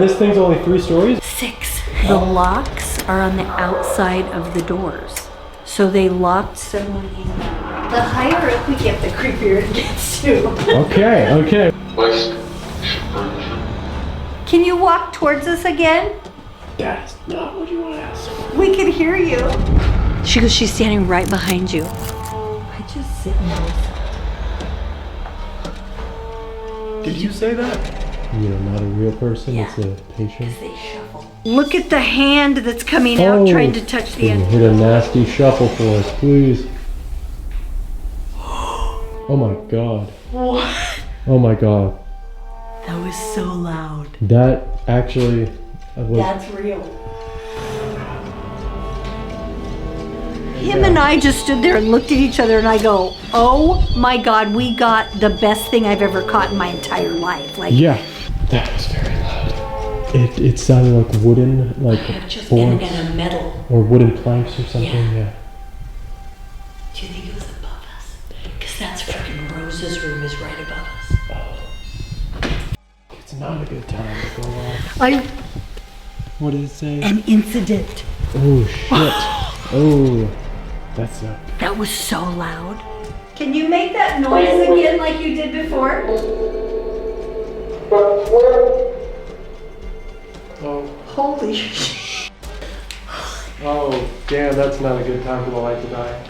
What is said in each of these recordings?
This thing's only 3 stories? 6. The locks are on the outside of the doors. So they locked someone in. The higher up we get, the creepier it gets too. Okay, okay. Can you walk towards us again? That is not what you want to ask. We can hear you. She goes, she's standing right behind you. I just sit and listen. Did you say that? You're not a real person, Yeah. it's a patient. They shuffle. Look at the hand that's coming out trying to touch the end. Hit a nasty shuffle for us, please. Oh my god. What? Oh my god. That was so loud. That actually was... That's real. Him and I just stood there and looked at each other and I go, oh my god, we got the best thing I've ever caught in my entire life. Like, yeah, that was very loud. It sounded like wooden, like boards, and a metal. or wooden planks or something. Yeah. Do you think it was above us? Because that's freaking Rose's room is right above us. It's not a good time to go off. What did it say? An incident. Oh shit. Oh, that's a... That was so loud. Can you make that noise again like you did before? Oh. Holy shit. Oh, damn, that's not a good time for the light to die.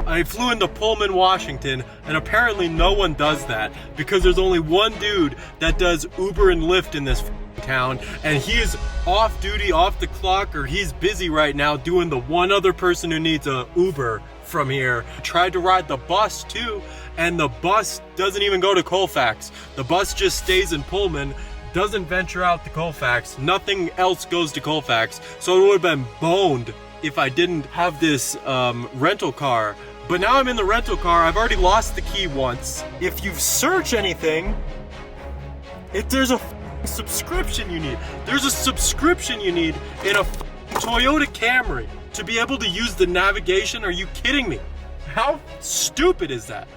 I flew into Pullman, Washington, and apparently no one does that because there's only one dude that does Uber and Lyft in this town, and he is off duty, off the clock, or he's busy right now doing the one other person who needs a Uber from here. Tried to ride the bus too, and the bus doesn't even go to Colfax. The bus just stays in Pullman, doesn't venture out to Colfax. Nothing else goes to Colfax, so it would have been boned if I didn't have this rental car. But now I'm in the rental car. I've already lost the key once. If you search anything, there's a subscription you need. There's a subscription you need in a Toyota Camry to be able to use the navigation. Are you kidding me? How stupid is that?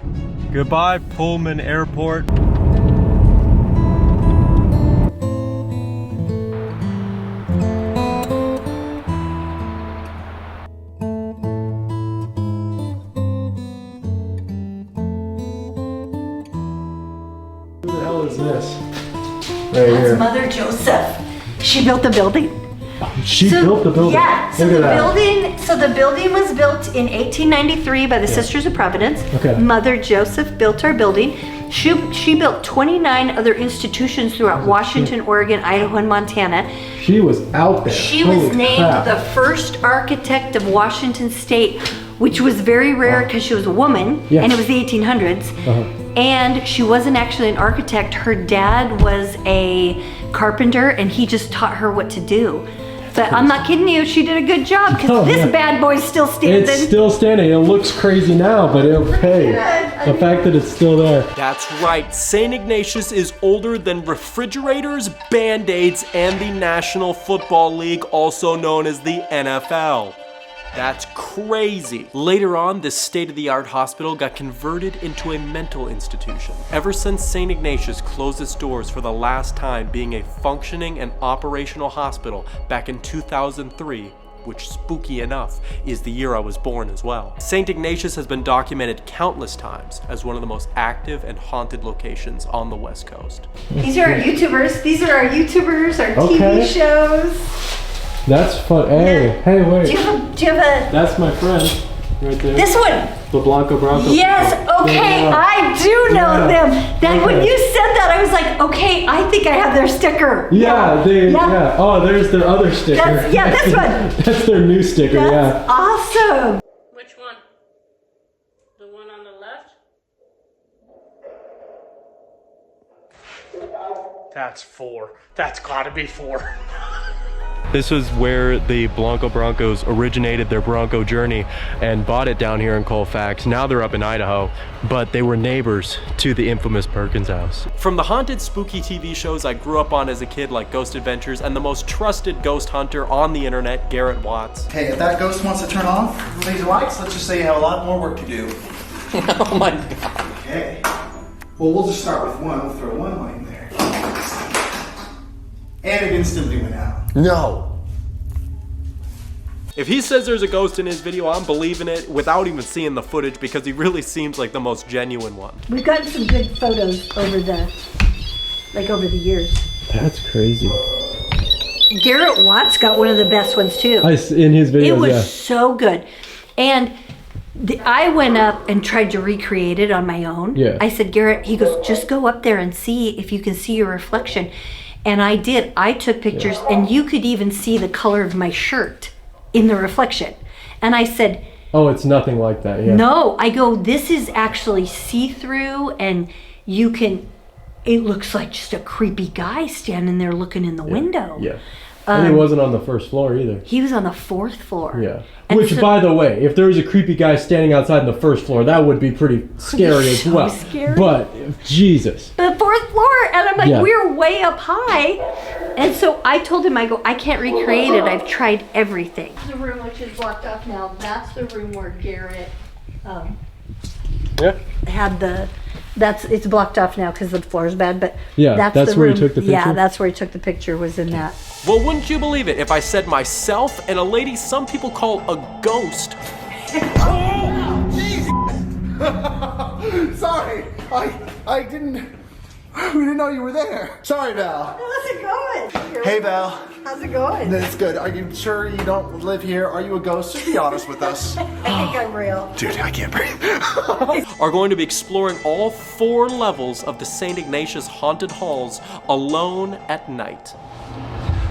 Goodbye, Pullman Airport. What is this? Right That's here. Mother Joseph. She built the building. She built the building. Yeah, so Look the at building, was built in 1893 by the Sisters of Providence. Okay. Mother Joseph built our building. She built 29 other institutions throughout Washington, Oregon, Idaho, and Montana. She was out there. She was Holy named crap. the first architect of Washington State, which was very rare because she was a woman, Yes. and it was the 1800s. And she wasn't actually an architect. Her dad was a carpenter, and he just taught her what to do. But I'm not kidding you, she did a good job because this bad boy's still standing. It's still standing. It looks crazy now, but hey, the fact that it's still there. That's right, St. Ignatius is older than refrigerators, Band-Aids, and the National Football League, also known as the NFL. That's crazy. Later on, this state-of-the-art hospital got converted into a mental institution. Ever since St. Ignatius closed its doors for the last time being a functioning and operational hospital back in 2003, which, spooky enough, is the year I was born as well. St. Ignatius has been documented countless times as one of the most active and haunted locations on the West Coast. These are our YouTubers. These are our YouTubers, our TV shows. That's fun. Hey, hey, wait. Do you have a... That's my friend right there. This one. The Blanco Bronco. Yes, okay, Yeah. I do know them. Then when you said that, I was like, okay, I think I have their sticker. Yeah. Oh, there's their other sticker. This one. That's their new sticker, That's awesome. Which one? The one on the left? That's 4. That's gotta be 4. This was where the Blanco Broncos originated their Bronco journey and bought it down here in Colfax. Now they're up in Idaho, but they were neighbors to the infamous Perkins house. From the haunted, spooky TV shows I grew up on as a kid, like Ghost Adventures, and the most trusted ghost hunter on the internet, Garrett Watts. Okay, if that ghost wants to turn off these lights, let's just say you have a lot more work to do. Oh my God. Okay. Well, we'll just start with one. We'll throw one light in there. And it instantly went out. No. If he says there's a ghost in his video, I'm believing it without even seeing the footage because he really seems like the most genuine one. We've gotten some good photos over the years. That's crazy. Garrett Watts got one of the best ones too. In his videos, it was yeah. so good. And I went up and tried to recreate it on my own. Yeah. I said, Garrett, he goes, just go up there and see if you can see your reflection. And I did. I took pictures, and you could even see the color of my shirt in the reflection. And I said, oh, it's nothing like that. Yeah. no. I go, this is actually see-through, and you can, it looks like just a creepy guy standing there looking in the window. Yeah. And he wasn't on the first floor either. He was on the 4th floor. Yeah. And Which, by the way, if there was a creepy guy standing outside the first floor, that would be pretty scary as So well. scary. But, Jesus. The 4th floor, and I'm like, Yeah. we're way up high. And so I told him, I go, I can't recreate it. I've tried everything. The room which is blocked off now, that's the room where Garrett had the, it's blocked off now because the floor is bad, but Yeah, that's the where he room. took the picture? Yeah, that's where he took the picture, was in that. Well, wouldn't you believe it if I said myself and a lady some people call a ghost? Sorry, I didn't. We didn't know you were there. Sorry, Val. How's it going? Hey, Val. How's it going? It's good. Are you sure you don't live here? Are you a ghost? Just be honest with us. I think I'm real. Dude, I can't breathe. Are going to be exploring all 4 levels of the St. Ignatius Haunted Halls alone at night.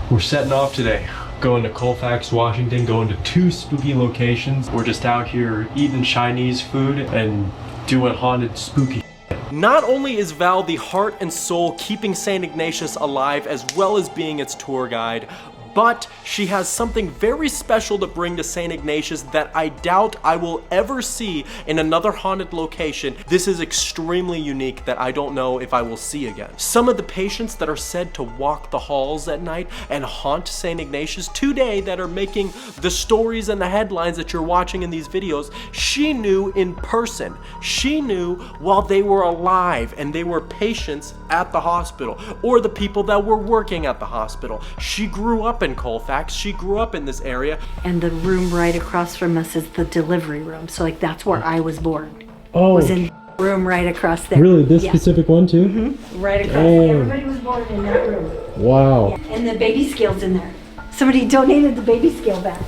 We're setting off today, going to Colfax, Washington, going to 2 spooky locations. We're just out here eating Chinese food and doing haunted spooky. Not only is Val the heart and soul keeping St. Ignatius alive as well as being its tour guide, but she has something very special to bring to St. Ignatius that I doubt I will ever see in another haunted location. This is extremely unique that I don't know if I will see again. Some of the patients that are said to walk the halls at night and haunt St. Ignatius today that are making the stories and the headlines that you're watching in these videos, she knew in person. She knew while they were alive and they were patients at the hospital or the people that were working at the hospital. She grew up in Colfax. She grew up in this area. And the room right across from us is the delivery room. So like that's where I was born. Oh. Was in the room right across there. Really? This Yeah. specific one, too? Mm-hmm. Right across. Oh. Everybody was born in that room. Wow. Yeah. And the baby scale's in there. Somebody donated the baby scale back.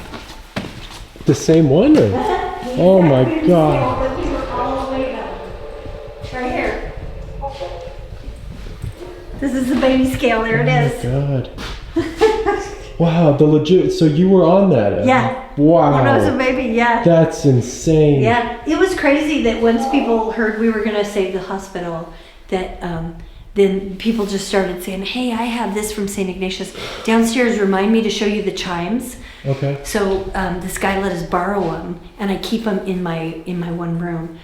The same one? Or? Oh my God. But we were all the way up. Right here. This is the baby scale. There it is. God. Wow, the legit. So you were on that? Yeah. Wow. When I was a baby, yeah. That's insane. Yeah, it was crazy that once people heard we were going to save the hospital, that then people just started saying, hey, I have this from St. Ignatius. Downstairs, remind me to show you the chimes. Okay. So this guy let us borrow them, and I keep them in my one room.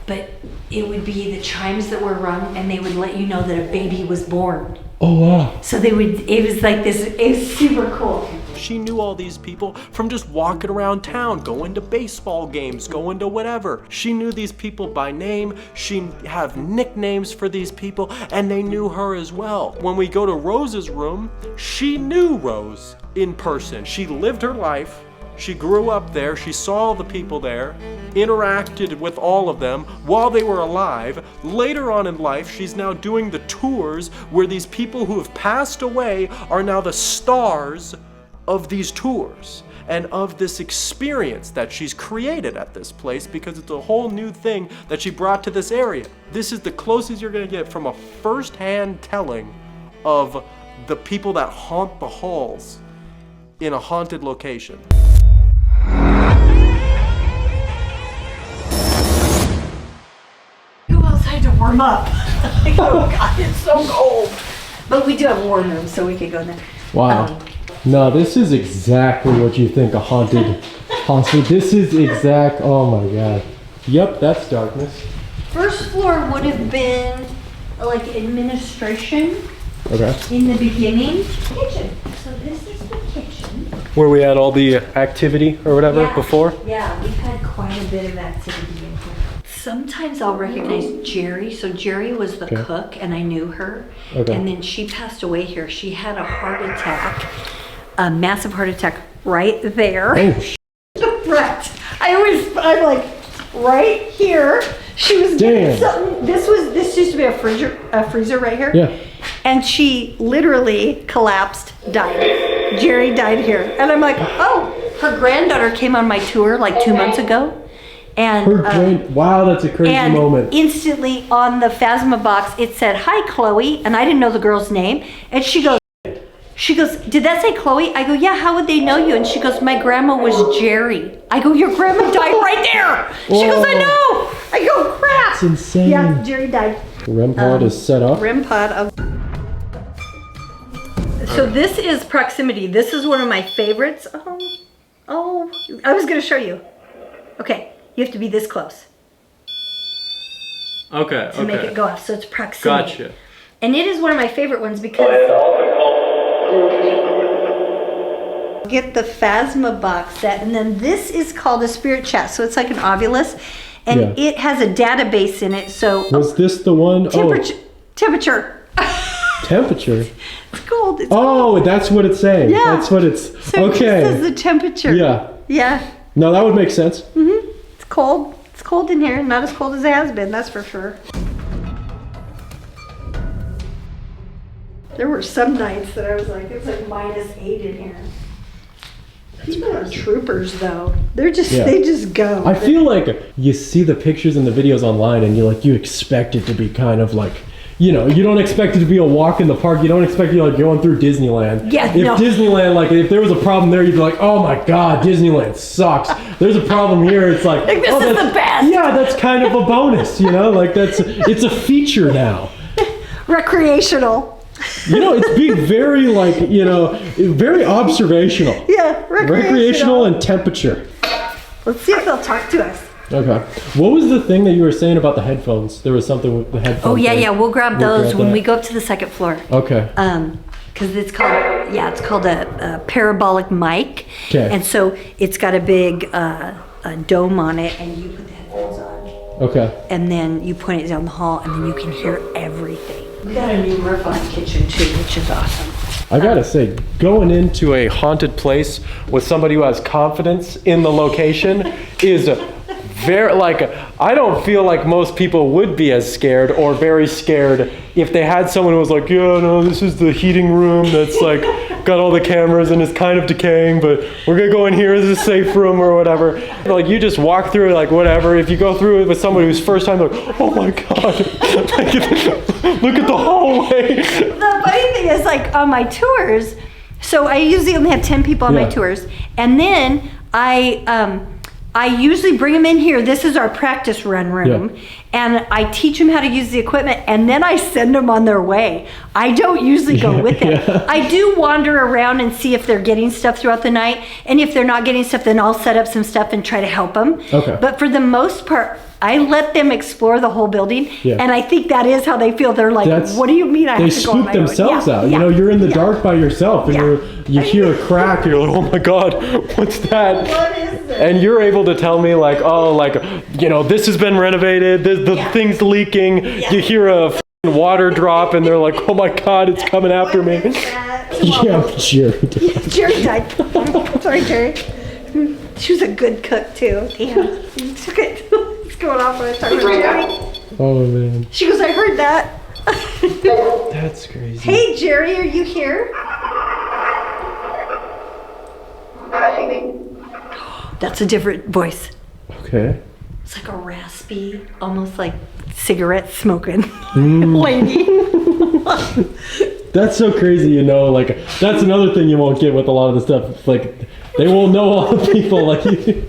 But it would be the chimes that were rung, and they would let you know that a baby was born. Oh, wow. So they would, it was like this, it was super cool. She knew all these people from just walking around town, going to baseball games, going to whatever. She knew these people by name. She had nicknames for these people, and they knew her as well. When we go to Rose's room, she knew Rose in person. She lived her life. She grew up there. She saw the people there, interacted with all of them while they were alive. Later on in life, she's now doing the tours where these people who have passed away are now the stars of these tours and of this experience that she's created at this place because it's a whole new thing that she brought to this area. This is the closest you're going to get from a first-hand telling of the people that haunt the halls in a haunted location. Go outside to warm up. Like, oh God, it's so cold. But we do have a warm room, so we could go in there. Wow. No, this is exactly what you think a haunted hospital. This is exact. Oh my God. Yep, that's darkness. First floor would have been like administration. Okay. In the beginning, kitchen. So this is the kitchen. Where we had all the activity or whatever before? Yeah, we've had quite a bit of activity in here. Sometimes I'll recognize Jerry. So Jerry was the cook and I knew her. Okay. And then she passed away here. She had a heart attack, a massive heart attack right there. Oh, Right. I'm like, right here. She was doing something. This used to be a freezer right here. yeah. And she literally collapsed, died. Jerry died here. And I'm like, oh, her granddaughter came on my tour like 2 months ago. And wow, that's a crazy and moment. instantly on the Phasma box, it said, hi, Chloe. And I didn't know the girl's name. And she goes, did that say Chloe? I go, yeah, how would they know you? And she goes, my grandma was Jerry. I go, your grandma died right there. She goes, I know. I go, crap. That's insane. Yeah, Jerry died. REM pod is set up. REM pod. So this is proximity. This is one of my favorites. Oh, I was gonna show you. Okay, you have to be this close Okay, to make it go off. So it's proximity. Gotcha. And it is one of my favorite ones because get the Phasma box set, and then this is called a spirit chat. So it's like an Ovilus, and it has a database in it. So was this the one? Temperature. Temperature. It's cold. That's what it's saying. Yeah. That's what it's. So okay. This is the temperature. Yeah. Yeah. No, that would make sense. It's cold. It's cold in here. Not as cold as it has been, that's for sure. There were some nights that I was like, it's like -8 in here. People are troopers though. They just go. I feel like you see the pictures and the videos online and you expect it to be kind of like, you don't expect it to be a walk in the park. You don't expect you like going through Disneyland. Yeah, if Disneyland, like if there was a problem there, you'd be like, oh my God, Disneyland sucks. There's a problem here. It's like, this is the best. Yeah, that's kind of a bonus, like it's a feature now. Recreational. It's being very very observational. Yeah, Recreational and temperature. Let's see if they'll talk to us. Okay. What was the thing that you were saying about the headphones? There was something with the headphones. Oh yeah, we'll grab those when that. we go up to the second floor. Okay. Because it's called a parabolic mic. Okay. And so it's got a big a dome on it, and you put the headphones on. Okay. And then you point it down the hall, and then you can hear everything. We got a new roof on the kitchen too, which is awesome. I gotta say, going into a haunted place with somebody who has confidence in the location is very, I don't feel like most people would be as scared or very scared if they had someone who was like, yeah, no, this is the heating room that's like got all the cameras and is kind of decaying, but we're gonna go in here as a safe room or whatever. Like you just walk through it like whatever. If you go through it with somebody who's first time, like, oh my God, look at the hallway. The funny thing is, like on my tours, so I usually only have 10 people on my tours, and then I usually bring them in here. This is our practice run room. Yeah. And I teach them how to use the equipment, and then I send them on their way. I don't usually go with them. Yeah. I do wander around and see if they're getting stuff throughout the night. And if they're not getting stuff, then I'll set up some stuff and try to help them. Okay. But for the most part, I let them explore the whole building. Yeah. And I think that is how they feel. They're like, what do you mean I have to go on my own? They spook themselves out. Yeah. You're in the dark by yourself and you hear a crack, you're like, oh my God, what's that? What is this? And you're able to tell me like, this has been renovated, the thing's leaking. Yeah. You hear a water drop and they're like, oh my God, it's coming after me. Yeah, Jerry died. Jerry died. Sorry, Jerry. She was a good cook too. Damn. Took it. It's going off when I talk about Jerry. Oh man. She goes, I heard that. That's crazy. Hey Jerry, are you here? That's a different voice. Okay. It's like a raspy, almost like cigarette smoking lady. That's so crazy, that's another thing you won't get with a lot of the stuff. Like, they won't know all the people like you.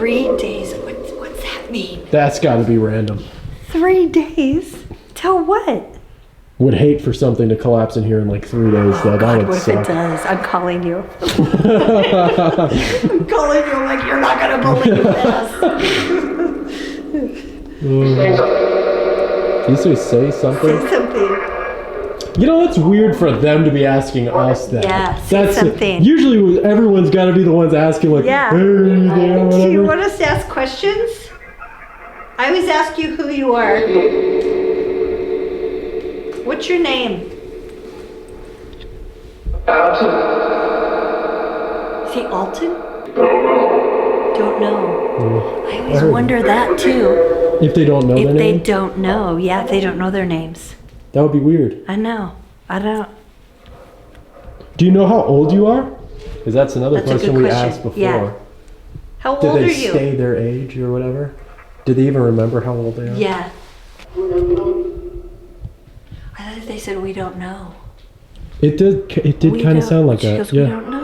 3 days. What's that mean? That's got to be random. 3 days? Till what? Would hate for something to collapse in here in like 3 days, though. That would What if suck. it does? I'm calling you. I'm calling you like you're not gonna believe this. Did you say something? Say something. You know, it's weird for them to be asking us that. Yeah, say something. Usually everyone's got to be the ones asking, like, Yeah. hey, are you there, Do whatever. you want us to ask questions? I always ask you who you are. What's your name? Alton. Say Alton? Don't know. I always wonder that too. If they don't know If their they name, don't know. Yeah, if they don't know their names. that would be weird. I know. I don't. Do you know how old you are? Because that's another That's a question good we question. asked before. Yeah. How Did old they are you? stay their age or whatever? Did they even remember how old they are? Yeah. I thought they said we don't know. It did. It did We kind of don't- sound like she that. goes, Yeah. We don't know.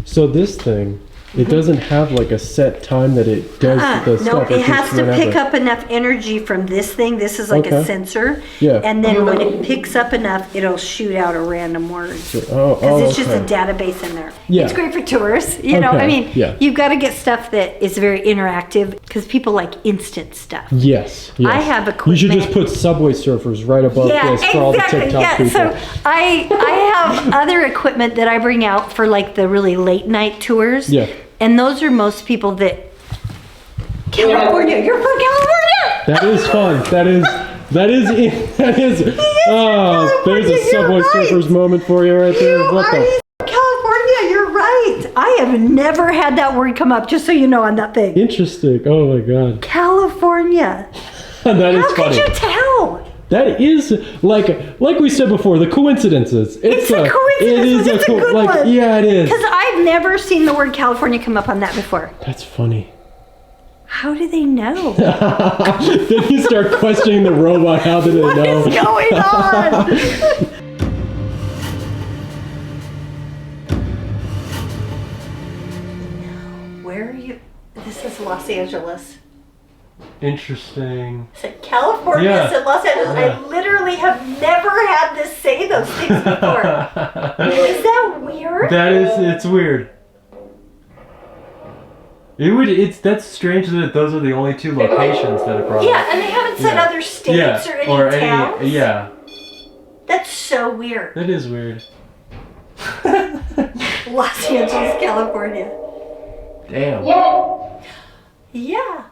So this thing, it doesn't have like a set time that it does the No, stuff. it It's has just to whenever. pick up enough energy from this thing. This is like a Okay. sensor. Yeah. And then when it picks up enough, it'll shoot out a random word. Oh, Because it's just a okay. database in there. Yeah. It's great for tours. You know, Okay, I mean, yeah. you've got to get stuff that is very interactive because people like instant stuff. Yes, yes. I have You should just equipment. put Subway Surfers right above Yeah, this for all the exactly. TikTok Yeah, people. so I have other equipment that I bring out for like the really late night tours. Yeah. And those are most people that California. You're from California. That is fun. That is. Oh, there's a California, Subway you're right. Surfers moment for you right there. You What are the? from California. You're right. I have never had that word come up. Just so you know on that thing. Interesting. Oh my God. California. That is How could funny. you tell? That is like we said before, the coincidences. It's a coincidence. It is It's a good like one. yeah, it is. Because I've never seen the word California come up on that before. That's funny. How do they know? Then you start questioning the robot. How did they What know? is going on? Where are you? This is Los Angeles. Interesting. Said California, Yeah. said Los Angeles. Yeah. I literally have never had this say those things before. Is that weird? That is, it's weird. That's strange that those are the only two locations that are brought up. Yeah, and they haven't said Yeah. other states or any towns. Yeah, That's so weird. that is weird. Los Angeles, California. Damn. Yeah.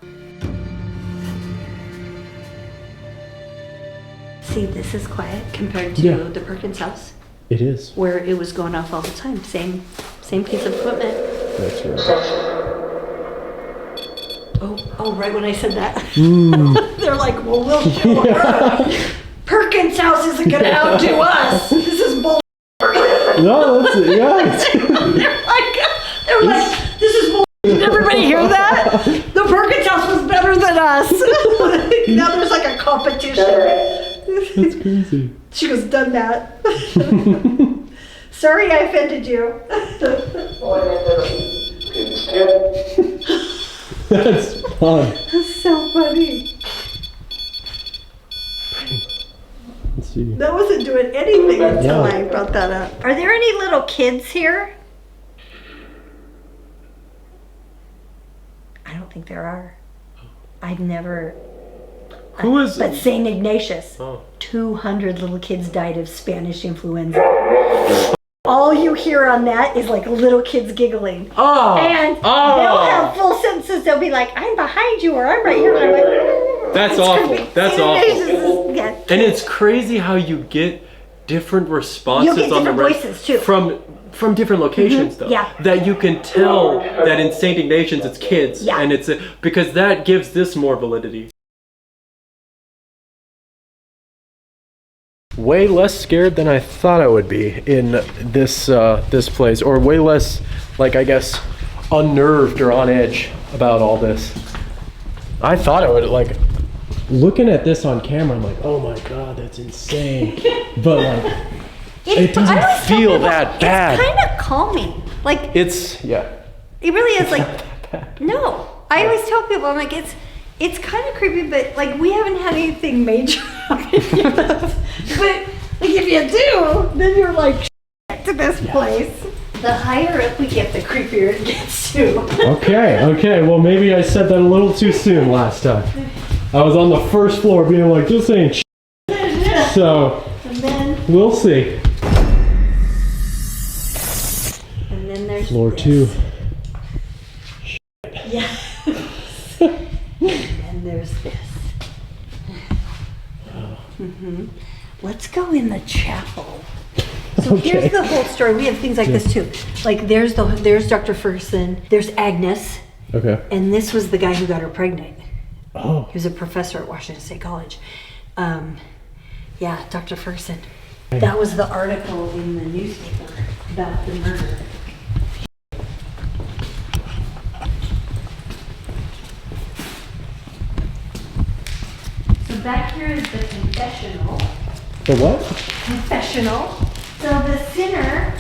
See, this is quiet compared to Yeah. the Perkins house, It is. where it was going off all the time. Same piece of equipment. That's right. Oh, right when I said that. They're like, well, we'll show her. Perkins house isn't gonna outdo us. This is bull. No, that's yeah. They're like, this is bull. Did everybody hear that? The Perkins house was better than us. Now there's like a competition. That's crazy. She goes, done that. Sorry I offended you. That's fun. That's so funny. Let's see. That wasn't doing anything until Yeah. I brought that up. Are there any little kids here? I don't think there are. I've never. Who is? But St. Ignatius, Oh. 200 little kids died of Spanish influenza. All you hear on that is like little kids giggling. Oh. And they'll have full sentences. They'll be like, I'm behind you or I'm right here. And I'm like, That's it's awful. gonna be- That's St. awful. Ignatius is- yeah. And it's crazy how you get different responses You'll get on the different voices, too. from different locations though. Yeah. That you can tell that in St. Ignatius it's kids. Yeah. And it's because that gives this more validity. Way less scared than I thought I would be in this this place, or way less, like, I guess, unnerved or on edge about all this. I thought I would, like, looking at this on camera, I'm like, oh my God, that's insane. But like, it doesn't I always tell feel people, that bad. It's kind of calming. Like, It's, yeah. it really is like, no. I always tell people, I'm like, it's kind of creepy, but like, we haven't had anything major happen yet. But like, if you do, then you're like, to this place. The higher up we get, the creepier it gets too. Okay, well maybe I said that a little too soon last time. I was on the first floor being like, this ain't so, And then, we'll see. and then there's Floor this. 2. Yeah. And then there's this. Let's go in the chapel. So here's the whole story. We have things like this too. Like there's Dr. Ferguson, there's Agnes, Okay. and this was the guy who got her pregnant. Oh. He was a professor at Washington State College. Yeah, Dr. Ferguson. That was the article in the newspaper about the murder. So back here is the confessional. The what? Confessional. So the sinner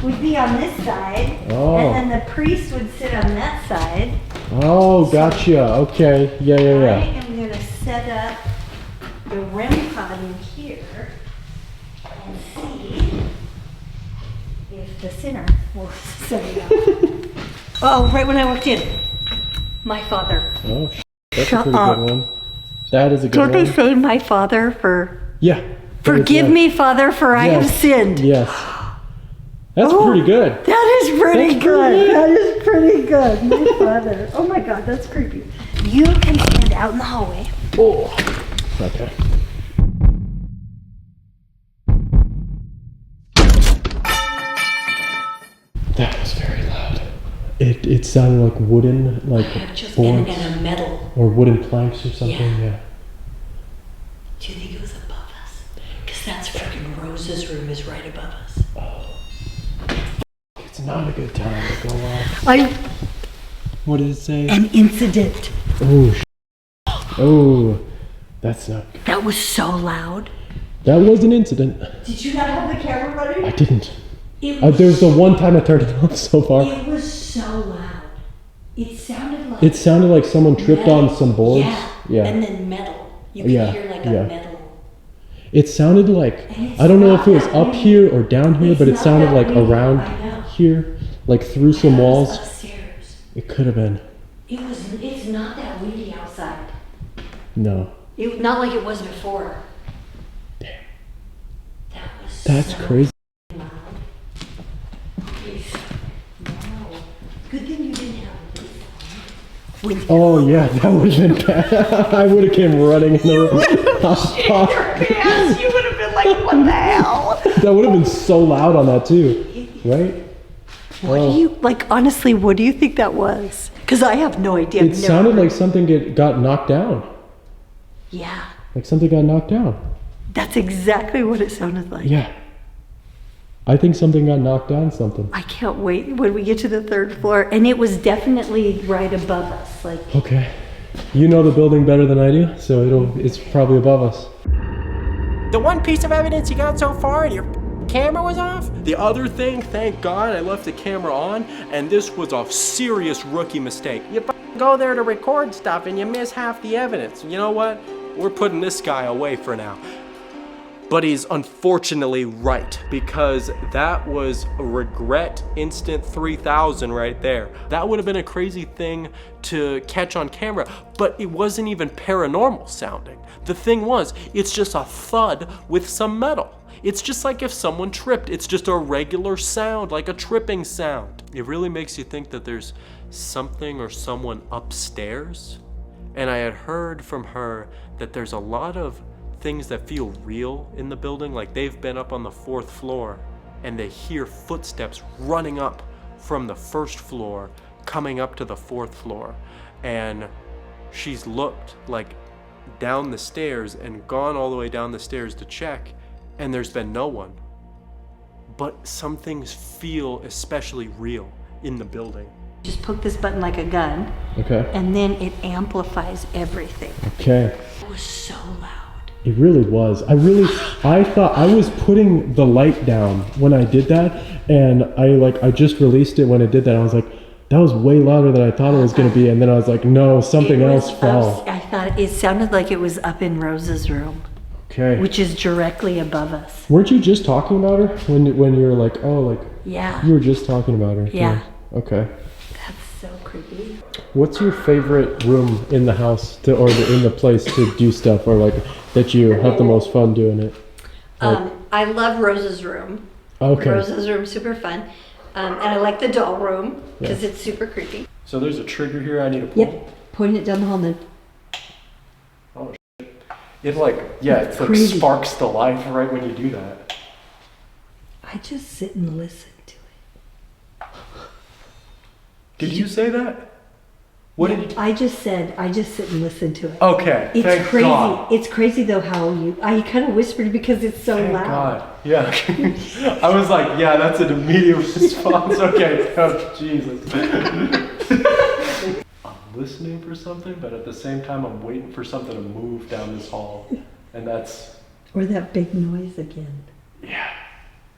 would be on this side, Oh. and then the priest would sit on that side. Oh, gotcha. Okay. Yeah. I am going to set up the REM pod in here and see if the sinner will set it up. Oh, right when I walked in. My father. Oh, that's Shut a pretty up. good one. That is a good Don't one. they say my father for... Yeah. Forgive me, Father, for I have Yes. sinned. Yes. That's Oh, pretty good. That is pretty That's good. pretty good. That is pretty good. My father. Oh my God, that's creepy. You can stand out in the hallway. Oh. Okay. That was very loud. It sounded like wooden, like Just boards and a metal. or wooden planks or something. Yeah. Do you think it was above us? Because that's freaking Rose's room is right above us. It's not a good time to go off. What did it say? An incident. Oh. Oh. That's not. That was so loud. That was an incident. Did you not have the camera running? I didn't. It There's the one time I turned it off so far. It was so loud. It sounded like... It sounded like someone tripped on some boards. Yeah. And then metal. You could Yeah, hear like a yeah. metal. It sounded like, And it's I don't know not if it was that up windy. here or down here, It's but it not sounded that like windy. around I know. here, like through some That was walls. upstairs. It could have been. It's not that windy outside. No. Not like it was before. Damn. That was That's so crazy. loud. Wow. Good thing you didn't have a leaf on. Oh yeah, that would have been bad. I would have came running in the room. Yes, you would have been like, what the hell? That would have been so loud on that too, right? What do you, like, honestly, what do you think that was? Because I have no idea. It sounded like something got knocked down. Yeah, Like something got knocked down. that's exactly what it sounded like. Yeah. I think something got knocked down something. I can't wait when we get to the third floor. And it was definitely right above us. Like, Okay. You know the building better than I do, so it's probably above us. The one piece of evidence you got so far and your camera was off? The other thing, thank God I left the camera on, and this was a serious rookie mistake. You go there to record stuff and you miss half the evidence. You know what? We're putting this guy away for now. But he's unfortunately right, because that was a regret instant 3000 right there. That would have been a crazy thing to catch on camera, but it wasn't even paranormal sounding. The thing was, it's just a thud with some metal. It's just like if someone tripped. It's just a regular sound, like a tripping sound. It really makes you think that there's something or someone upstairs. And I had heard from her that there's a lot of things that feel real in the building, like they've been up on the 4th floor and they hear footsteps running up from the 1st floor coming up to the 4th floor, and she's looked like down the stairs and gone all the way down the stairs to check, and there's been no one. But some things feel especially real in the building. just poke this button like a gun. Okay. And then it amplifies everything. Okay. It was so loud. It really was. I thought I was putting the light down when I did that, and I just released it when I did that. I was like, that was way louder than I thought it was going to be, and then I was like, no, something else fell. I thought it sounded like it was up in Rose's room, Okay. which is directly above us. Weren't you just talking about her when you were like, oh, like Yeah. you were just talking about her? Yeah. Okay. That's so creepy. What's your favorite room in the house in the place to do stuff, or like that you have the most fun doing it? I love Rose's room. Okay. Rose's room, super fun. And I like the doll room because it's super creepy. So there's a trigger here I need to pull. Yep. Point it down the hall then. Oh, it like crazy. sparks to life right when you do that. I just sit and listen to it. Did you say that? What did you? I just said, I just sit and listen to it. Okay. It's thank crazy. God. It's crazy though how I kind of whispered because it's so Thank loud. God. Yeah. I was like, yeah, that's an immediate response. Okay. Oh, Jesus. I'm listening for something, but at the same time, I'm waiting for something to move down this hall, and that's. Or that big noise again. Yeah.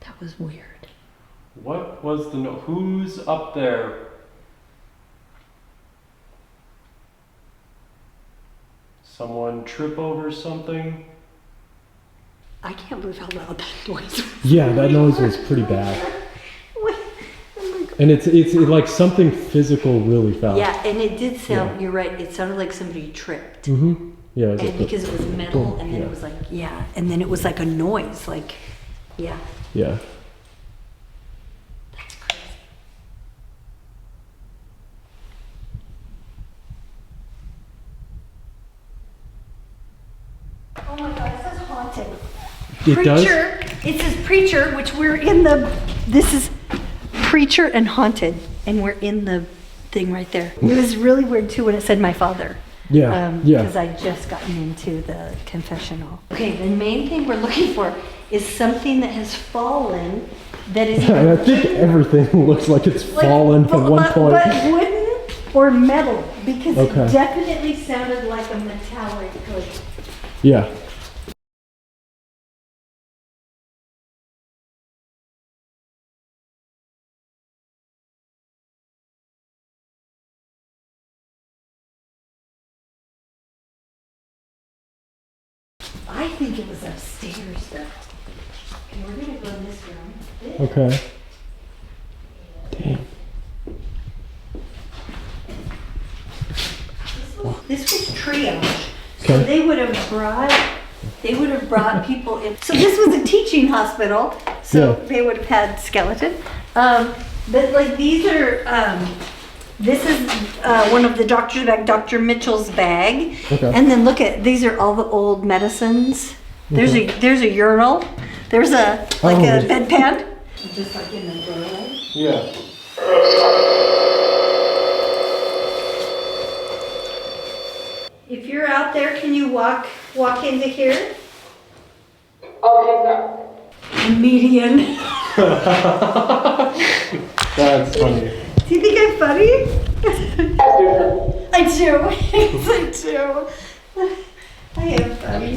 That was weird. What was the no? Who's up there? Someone trip over something? I can't believe how loud that noise was. Yeah, that noise was pretty bad. And it's like something physical really fell. Yeah, and it did sound, you're right, it sounded like somebody tripped. Mm-hmm. Yeah. It was And because it was metal, and then yeah. it was like, and then it was like a noise, like, yeah. Yeah. That's crazy. Oh my God, it says haunted. It Preacher. It says preacher, which we're in this is preacher and haunted, and we're in the thing right there. It was really weird too when it said my father. Yeah. Because I'd just gotten into the confessional. Okay, the main thing we're looking for is something that has fallen that is Yeah. either I think everything looks like it's fallen at one point. But wooden or metal, because Okay. it definitely sounded like a metallic, like, Yeah. I think it was upstairs though. And we're gonna go in this room. Okay. Damn. This was triage. So Okay. they would have brought people in. So this was a teaching hospital. So Yeah. they would have had skeleton. But like these are, this is one of the doctor's bag, Dr. Mitchell's bag. Okay. And then look at, these are all the old medicines. There's a urinal. There's a bedpan. Just like in the doorway. Yeah. If you're out there, can you walk into here? Comedian. That's funny. Do you think I'm funny? I do. Yes, I do. I am funny.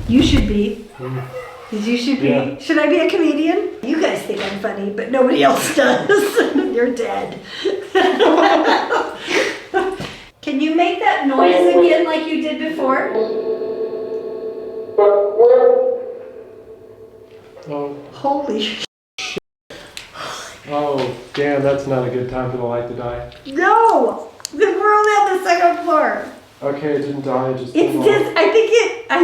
You should be. Because you should be. Yeah. Should I be a comedian? You guys think I'm funny, but nobody else does. You're dead. Can you make that noise again like you did before? Oh. Holy sh! Oh, damn, that's not a good time for the light to die. No! We're only on the second floor. Okay, it didn't die, it just It's came just, I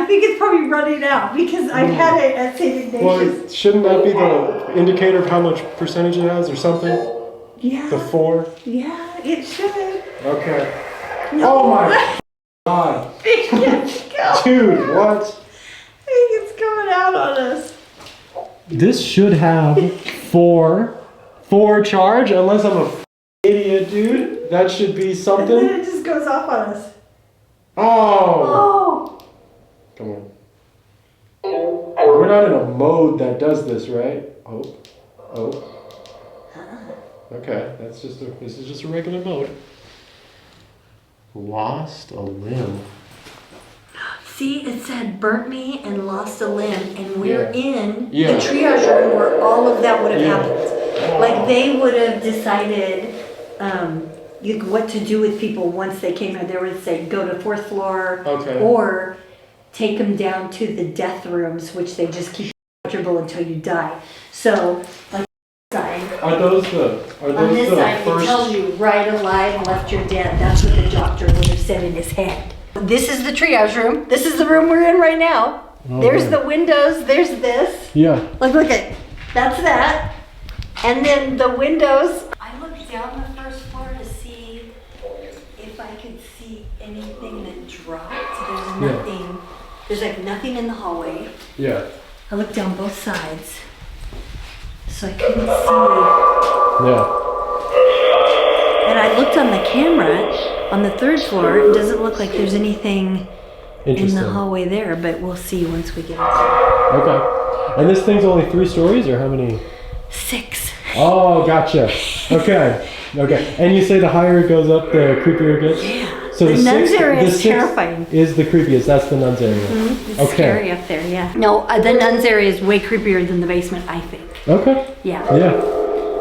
think it's probably running out because I've had it at St. Ignatius. Well, shouldn't that be the indicator of how much percentage it has or something? Yeah. The 4? Yeah, it should. Okay. No. Oh my God. It's coming. Dude, what? I think it's coming out on us. This should have 4 charge, unless I'm a idiot, dude. That should be And then something. it just goes off on us. Oh. Oh. Come on. We're not in a mode that does this, right? Oh. Okay, this is just a regular mode. Lost a limb. See, it said burnt me and lost a limb, and we're in Yeah. the triage room where all of that would have happened. Like they would have decided what to do with people once they came here. They would say go to 4th floor, or take them down to the death rooms, which they just keep comfortable until you die. So, like side. Are those On this the side, first? it tells you right, alive, left, you're dead. That's what the doctor would have said in his head. This is the triage room. This is the room we're in right now. There's the windows. There's this. Yeah. Like, look at, that's that. And then the windows. I looked down the first floor to see if I could see anything that dropped. There's nothing. There's like nothing in the hallway. Yeah. I looked down both sides, so I couldn't see. Yeah. And I looked on the camera on the 3rd floor. It doesn't look like there's anything in the hallway there, but we'll see once we get inside. Okay. And this thing's only 3 stories, or how many? 6. Oh, gotcha. Okay. Okay. And you say the higher it goes up, the creepier it gets? Yeah. So the nuns area is 6th terrifying. Is the creepiest. That's the nuns area. It's scary up there, yeah. No, the nuns area is way creepier than the basement, I think. Okay. Yeah. Yeah.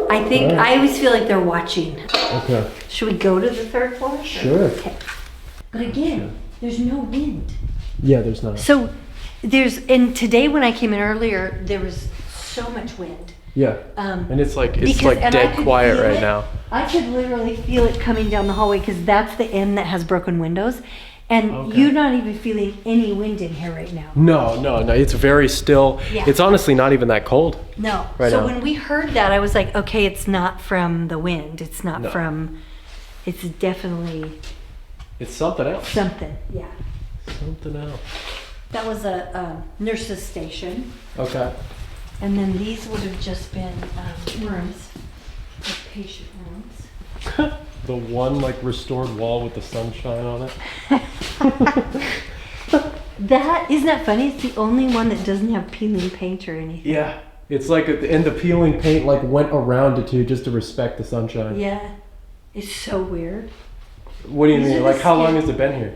I think, I always feel like they're watching. Okay. Should we go to the 3rd floor? Sure. Okay. But again, there's no wind. Yeah, there's not. So and today when I came in earlier, there was so much wind. Yeah. And it's like and dead I could quiet feel right it. now. I could literally feel it coming down the hallway because that's the end that has broken windows. And you're not even feeling any wind in here right now. No. It's very still. Yeah. It's honestly not even that cold. No. Right So now. when we heard that, I was like, okay, it's not from the wind. It's not from, it's definitely It's something else. something. Yeah. Something else. That was a nurse's station. Okay. And then these would have just been rooms, like patient rooms. The one like restored wall with the sunshine on it. Isn't that funny? It's the only one that doesn't have peeling paint or anything. Yeah. It's like, and the peeling paint like went around it too, just to respect the sunshine. Yeah. It's so weird. What do you These mean? are the Like how long skin- has it been here?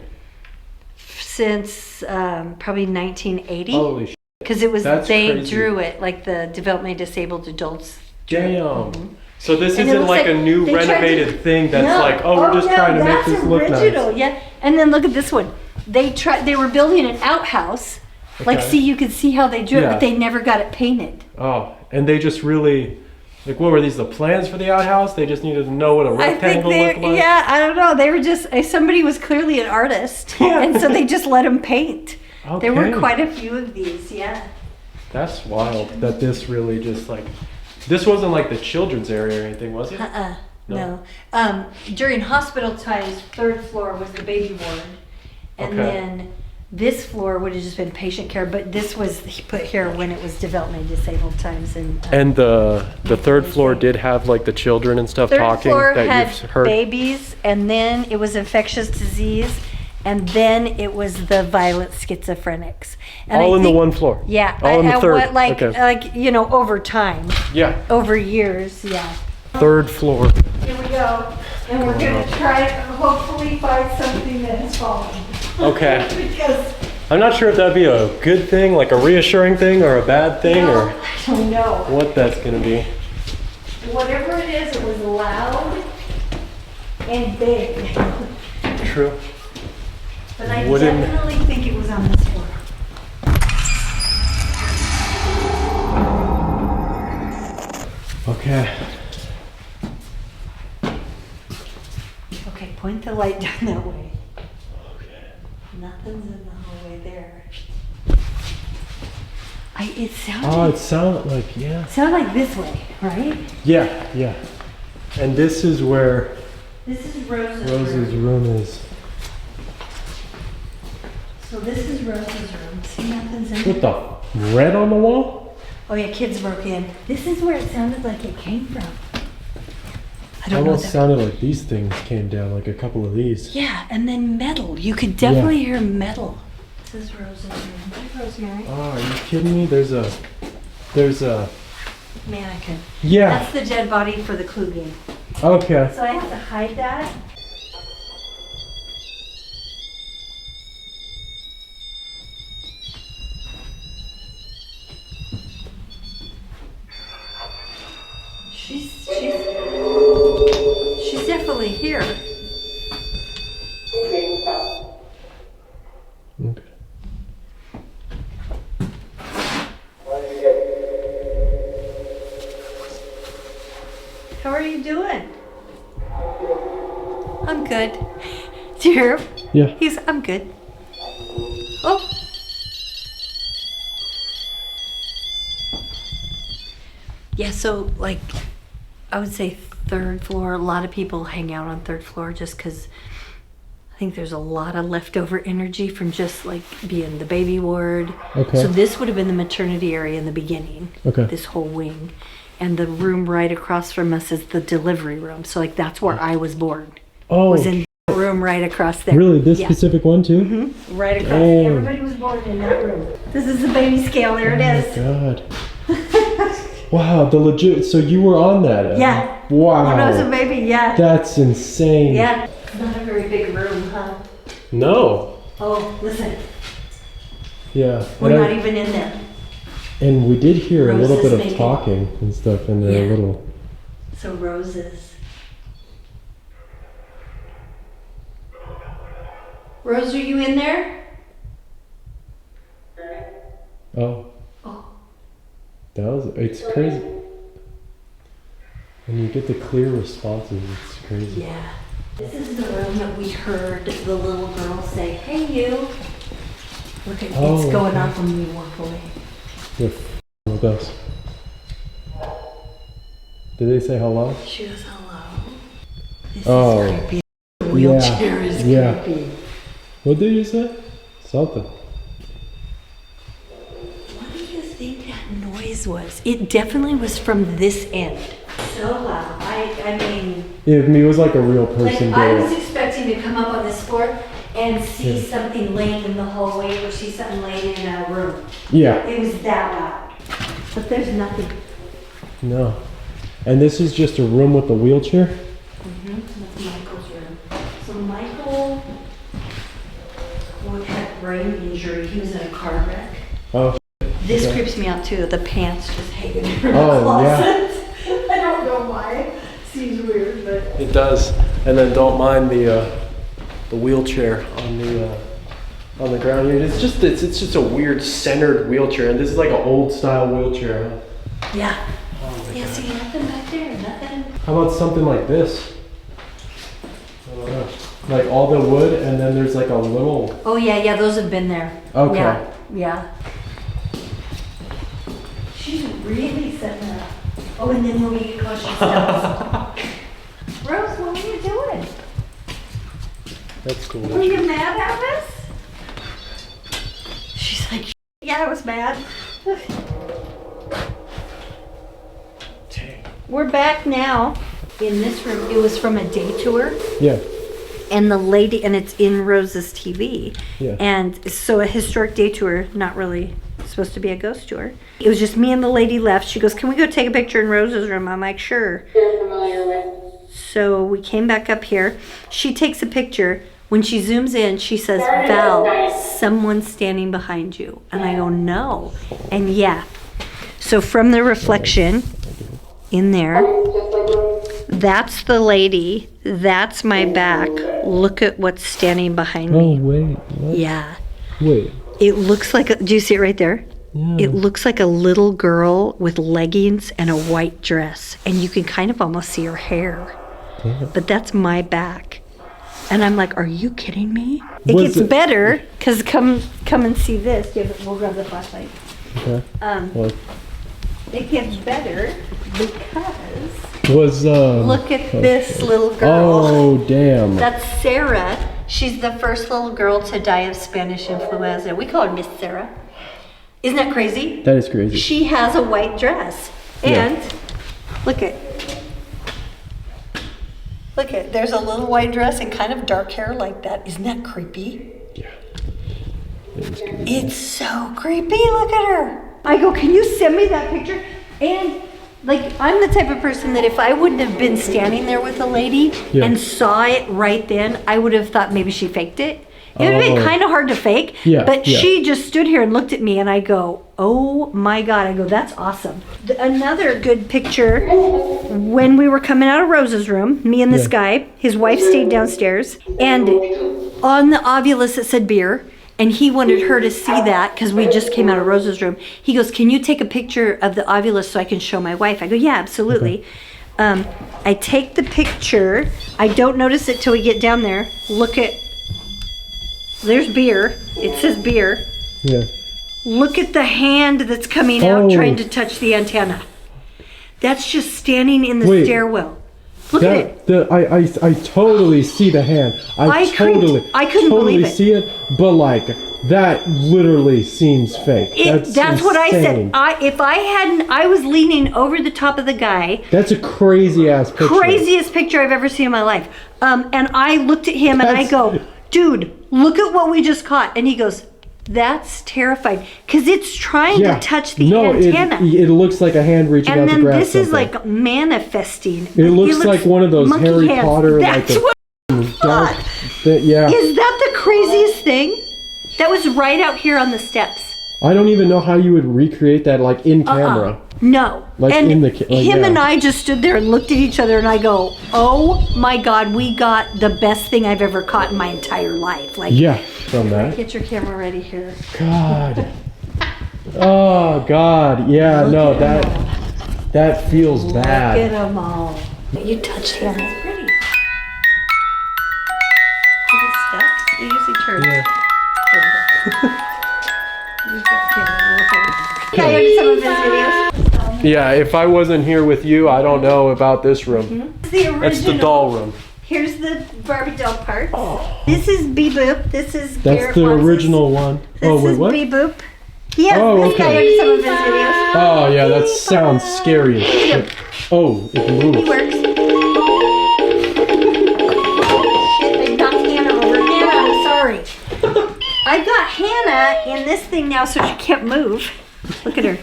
Since probably 1980. Holy shit. Because it was, That's they crazy. drew it, like the developmentally disabled adults. Damn. So this And it isn't looks like a like new they tried to- renovated thing that's No. like, oh, we're just no, trying to make that's this look original. nice. Yeah. And then look at this one. They were building an outhouse. Like, Okay. see, you could see how they drew it, Yeah. but they never got it painted. Oh, and they just really, like, what were these, the plans for the outhouse? They just needed to know what a I think rectangle looked like? yeah, I don't know. They were just, somebody was clearly an artist. Yeah. And so they just let them paint. There were Okay. quite a few of these, yeah. That's wild that this really just like, this wasn't like the children's area or anything, was it? No. During hospital times, 3rd floor was the baby ward. And Okay. then this floor would have just been patient care, but this was put here when it was developmentally disabled times. And the 3rd floor did have like the children and stuff 3rd talking floor that had you've heard? babies, and then it was infectious disease, and then it was the violent schizophrenics. And All I in the think- one floor? Yeah. All in the 3rd? Like, Okay. over time, Yeah. over years, yeah. 3rd floor. Here we go. And we're gonna try to hopefully find something that has fallen. Okay. Because, I'm not sure if that'd be a good thing, like a reassuring thing, or a bad thing, or I don't know. what that's gonna be. Whatever it is, it was loud and big. True. But I Wooden. definitely think it was on this floor. Okay. Okay, point the light down that way. Nothing's in the hallway there. It sounded. Oh, it sounded like, yeah. Sounded like this way, right? Yeah. And this is where This is Rose's Rose's room. room is. So this is Rose's room. See, nothing's in What there. the? Red on the wall? Oh yeah, kids broke in. This is where it sounded like it came from. I It don't know. almost sounded like these things came down, like a couple of these. Yeah, and then metal. You could definitely hear metal. This is Rose's room. Hi, Rosemary. Oh, are you kidding me? There's a Mannequin. yeah. That's the dead body for the clue game. Okay. So I have to hide that. Do you hear him? Yeah. He's, I'm good. Oh. Yeah, so like, I would say 3rd floor. A lot of people hang out on 3rd floor just because I think there's a lot of leftover energy from just like being the baby ward. Okay. So this would have been the maternity area in the beginning. Okay. This whole wing. And the room right across from us is the delivery room. So like that's where I was born. Oh. Was in the room right across there. Really? This Yeah. specific one too? Mm-hmm. Right across. Dang. Everybody was born in that room. This is the baby scale. There it is. God. Wow, the legit. So you were on that? Yeah. Wow. When I was a baby, yeah. That's insane. Yeah. Not a very big room, huh? No. Oh, listen. Yeah. We're not even in there. And we did hear a little Roses bit of making- talking and stuff in there. Yeah. A little. So Roses. Rose, are you in there? Oh. Oh. That was. It's crazy. When you get the clear responses, it's crazy. Yeah. This is the room that we heard the little girl say, "Hey, you." Look at Oh, it's going okay. off when we walk away. They're f***ing with us. Did they say hello? She goes, "Hello." This Oh. is creepy. The wheelchair is Yeah. creepy. What did you say? Something. What do you think that noise was? It definitely was from this end. So loud. I mean, It was like a real like person I doing was it. expecting to come up on this floor and see Yeah. something laying in the hallway or see something laying in a room. Yeah. It was that loud. But there's nothing. No. And this is just a room with a wheelchair? That's Michael's room. So Michael had brain injury. He was in a car wreck. Oh. This Okay. creeps me out too. The pants just hanging in the Oh, closet. I don't know why. Seems weird, but It does. And then don't mind the wheelchair on the ground here. It's just a weird centered wheelchair, and this is like an old style wheelchair. Huh? yeah. Oh my Yeah, God. see nothing back there, nothing. How about something like this? I don't know. Like all the wood, and then there's like a little. Oh yeah, those have been there. Okay. Yeah. She's really setting up. Oh, and then when we get close, she stops. Rose, what are you doing? That's cool. Were you mad at us? She's like, yeah, I was mad. Dang. We're back now. In this room, it was from a day tour. Yeah. And the lady, and it's in Rose's TV. Yeah. And so a historic day tour, not really supposed to be a ghost tour. It was just me and the lady left. She goes, "Can we go take a picture in Rose's room?" I'm like, "Sure." So we came back up here. She takes a picture. When she zooms in, she says, "Val, someone's standing behind you." And I go, "No." And yeah. So from the reflection in there, that's the lady. That's my back. Look at what's standing behind Oh me. wait. What? Yeah. Wait. It looks like, do you see it right there? Yeah. It looks like a little girl with leggings and a white dress. And you can kind of almost see her hair. Yeah. But that's my back. And I'm like, are you kidding me? It Was gets it- better, because come and see this. We'll grab the flashlight. Okay. Well, It gets better because was look at this little girl. Oh damn. That's Sarah. She's the first little girl to die of Spanish influenza. We call her Miss Sarah. Isn't that crazy? That is crazy. She has a white dress. And look at, there's a little white dress and kind of dark hair like that. Isn't that creepy? Yeah. It is creepy. It's so creepy. Look at her. I go, "Can you send me that picture?" And like, I'm the type of person that if I wouldn't have been standing there with a lady Yeah. and saw it right then, I would have thought maybe she faked it. It would have been Oh. kind of hard to fake. Yeah, But yeah. she just stood here and looked at me, and I go, "Oh my God." I go, "That's awesome." Another good picture, when we were coming out of Rose's room, me and this Yeah. guy, his wife stayed downstairs, and on the ovulus it said beer. And he wanted her to see that because we just came out of Rose's room. He goes, "Can you take a picture of the ovulus so I can show my wife?" I go, "Yeah, absolutely." I take the picture. I don't notice it till we get down there. Look at There's beer. It says beer. Yeah. Look at the hand that's coming out Oh. trying to touch the antenna. That's just standing in the Wait. stairwell. Look at it. I totally see the hand. I couldn't totally believe it. see it, but like that literally seems fake. That's what I said. insane. If I hadn't, I was leaning over the top of the guy. That's a crazy ass picture. Craziest picture I've ever seen in my life. And I looked at him and I go, dude, look at what we just caught. And he goes, that's terrifying. Because it's trying to touch the antenna. It looks like a hand reaching out And to then grab this is something. like manifesting. It looks like one of those monkey Harry hands. Potter, That's like what dark. thought. Yeah. Is that the craziest thing? That was right out here on the steps. I don't even know how you would recreate that like in camera. No. Like and in the him and I just stood there and looked at each other and I go, oh my God, we got the best thing I've ever caught in my entire life. Like, Yeah, from that. get your camera ready here. God. Oh God. Yeah, no, that feels Look at bad. them all. You touched him. It's pretty. Is it stuck? It usually turns. Yeah. Yeah, I heard some of his videos. Yeah, if I wasn't here with you, I don't know about this room. This is the original. That's the doll room. Here's the Barbie doll part. This is Bee Boop. This is That's Garrett the Watts' original one. This Oh wait, is what? Bee Boop. Yeah, Oh, this guy okay. heard some of his videos. Oh yeah, that sounds scary as shit. Oh, it He moved. works. Shit, I knocked Hannah over. Hannah, I'm sorry. I got Hannah in this thing now so she can't move. Look at her.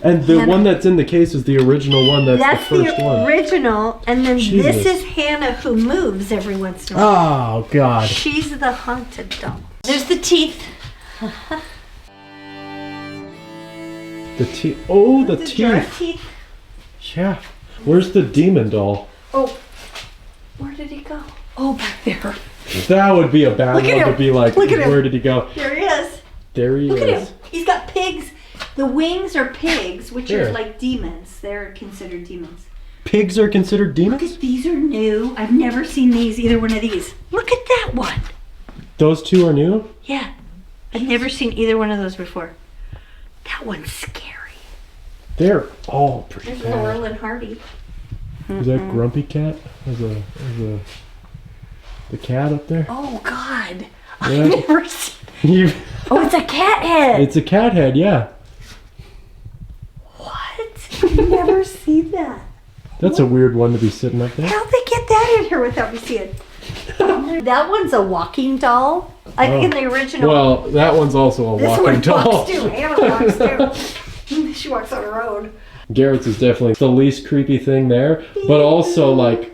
And the one that's in the case is the original one. That's That's the first one. original, and then Jesus. this is Hannah who moves every once in a while. Oh God. She's the haunted doll. There's the teeth. The teeth. Oh, the jar of teeth. teeth. Yeah. Where's the demon doll? Oh, where did he go? Oh, back there. That would be a bad Look at one him. to be like, Look at him. where did he go? There he is. There he Look is. at him. He's got pigs. The wings are pigs, which Yeah. are like demons. They're considered demons. Pigs are considered Look demons? at these are new. I've never seen these, either one of these. Look at that one. Those two are new? Yeah. I've never seen either one of those before. That one's scary. They're all pretty There's bad. Laurel and Hardy. Is that Grumpy Cat? Is the cat up there? Oh, God. Yeah. I've never seen. You- Oh, it's a cat head. it's a cat head, yeah. What? I've never seen that. That's a weird one to be sitting up there. How'd they get that in here without me seeing? That one's a walking doll. I think in the original. Well, that one's also a this walking one doll. walks too. Hannah walks too. She walks on the road. Garrett's is definitely the least creepy thing there, but also like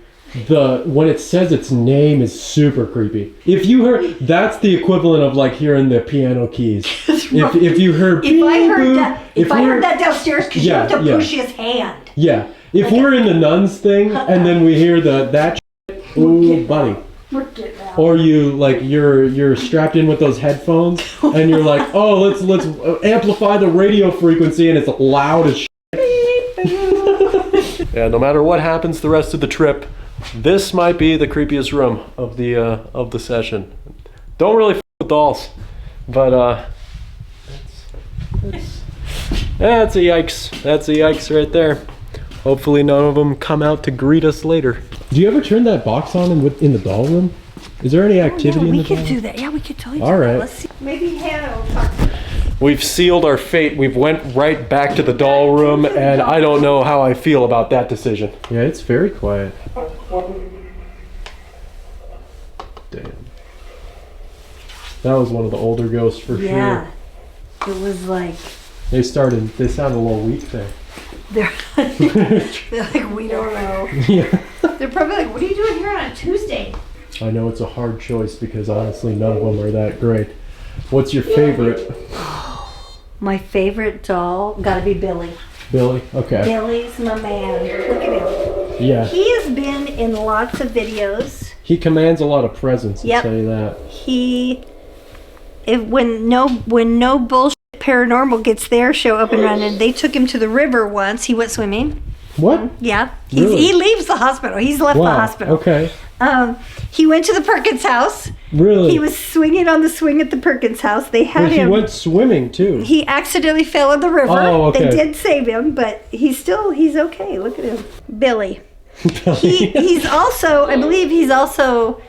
when it says its name is super creepy. If you heard, that's the equivalent of like hearing the piano keys. If you heard, If I heard beep, that, boop, if I we're- heard that downstairs, because you Yeah, have to yeah. push his hand. Yeah. If we're in the nuns thing and then we hear that shit, ooh, buddy. We're getting out. Or you're strapped in with those headphones and you're like, oh, let's amplify the radio frequency and it's loud as shit. Yeah, no matter what happens the rest of the trip, this might be the creepiest room of the session. Don't really f with dolls, but that's a yikes. That's a yikes right there. Hopefully none of them come out to greet us later. Do you ever turn that box on in the doll room? Is there any activity in we the doll could room? do that. Yeah, we could totally do All that. right. Let's see. Maybe Hannah will talk to us. We've sealed our fate. We've went right back to the doll room, and I don't know how I feel about that decision. Yeah, it's very quiet. Damn. That was one of the older ghosts for Yeah. sure. It was like, They sound a little weak there. they're like, we don't know. Yeah. They're probably like, what are you doing here on a Tuesday? I know it's a hard choice because honestly none of them are that great. What's your favorite? My favorite doll, gotta be Billy. Billy? Okay. Billy's my man. Look at him. Yeah. He has been in lots of videos. He commands a lot of presence, I'll Yep. tell you that. When no bullshit paranormal gets their show up and running, they took him to the river once. He went swimming. What? Yeah. Really? He leaves the hospital. He's left the Wow. hospital. Okay. He went to the Perkins house. Really? He was swinging on the swing at the Perkins house. They had Wait, him. he went swimming too. He accidentally fell in the river. Oh, okay. They did save him, but he's okay. Look at him. Billy. He's also, I believe he's also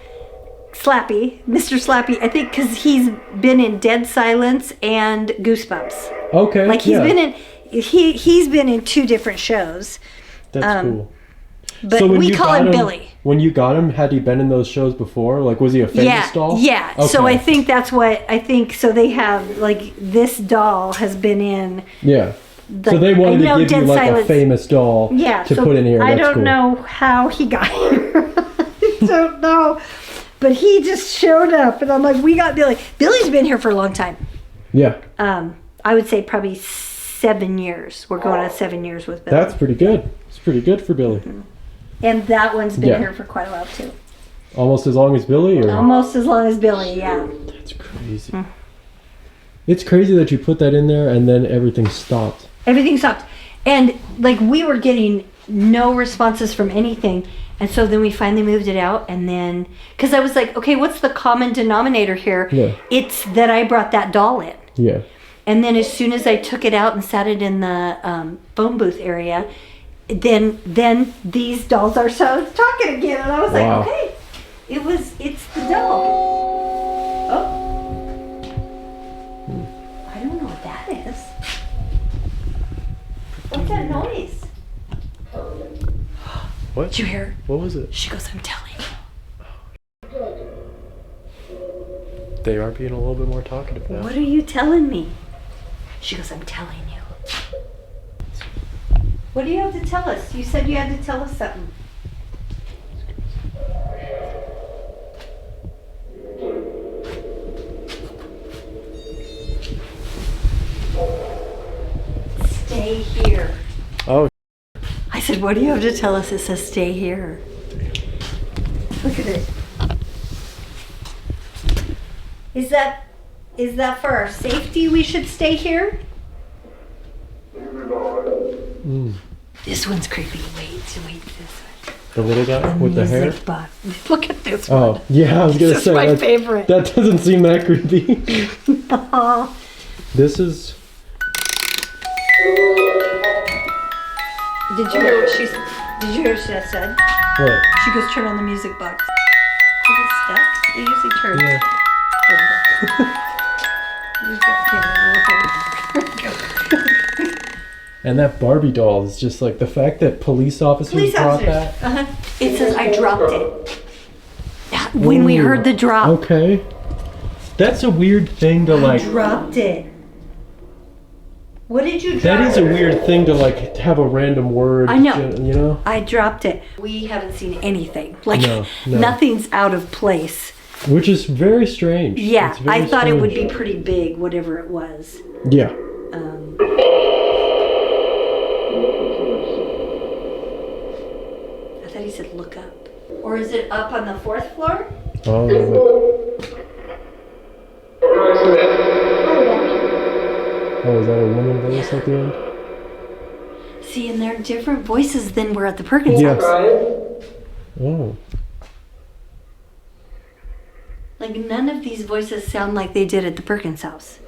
Slappy, Mr. Slappy, I think, because he's been in Dead Silence and Goosebumps. Okay. Like he's been in 2 different shows. That's cool. But So when we you call got him Billy. When you got him, had he been in those shows before? Like, was he a famous doll? Yeah. Okay. So I think that's what I think. So they have like this doll has been in. Yeah. So they wanted to give you like Silence. a famous doll to put in here. I That's don't cool. know how he got here. I don't know. But he just showed up and I'm like, we got Billy. Billy's been here for a long time. Yeah. I would say probably 7 years. We're going on 7 years with Billy. That's pretty good. It's pretty good for Billy. Mm-hmm. And that one's been here for quite a while too. Almost as long as Billy, or Almost as long as Billy, yeah. that's crazy. It's crazy that you put that in there and then everything stopped. Everything stopped. And like we were getting no responses from anything. And so then we finally moved it out. And then, because I was like, okay, what's the common denominator here? Yeah. It's that I brought that doll in. Yeah. And then as soon as I took it out and sat it in the phone booth area, then these dolls are talking again. And I was Wow. like, okay, it's the doll. Oh. I don't know what that is. What's that noise? What? Did you hear? What was it? She goes, I'm telling you. They are being a little bit more talkative now. What are you telling me? She goes, I'm telling you. What do you have to tell us? You said you had to tell us something. Stay here. Oh. I said, what do you have to tell us? It says stay here. Look at it. Is that for our safety we should stay here? This one's creepy. Wait, this one. The little guy with the hair? Music box. Look at this one. Oh, yeah, I was going to This is say. my that- favorite. That doesn't seem that creepy. Oh. This is. Did you hear what she said? What? She goes, turn on the music box. Is it stuck? It usually turns. Yeah. And that Barbie doll is just like the fact that police officers brought that. It says, I dropped it. When we heard the drop. Okay. That's a weird thing to like. Dropped it. What did you drop? That is a weird thing to like have a random word. I know. You know? I dropped it. We haven't seen anything. Like, No. nothing's out of place. Which is very strange. Yeah, It's very I thought it would strange. be pretty big, whatever it was. Yeah. I thought he said look up. Or is it up on the 4th floor? Oh. Oh, is that a woman voice at the end? See, and they're different voices than we're at the Perkins Yeah. house. Oh. Like, none of these voices sound like they did at the Perkins house.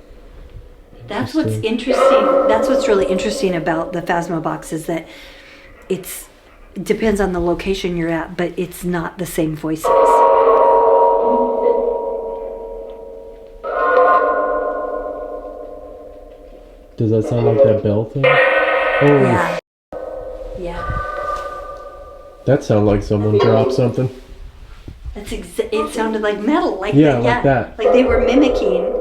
That's what's interesting. That's what's really interesting about the Phasma box is that it depends on the location you're at, but it's not the same voices. Does that sound like that bell thing? Oh, Yeah. Yeah. that sounded like someone dropped something. It sounded like metal. Like Yeah, that, like that. Like they were mimicking.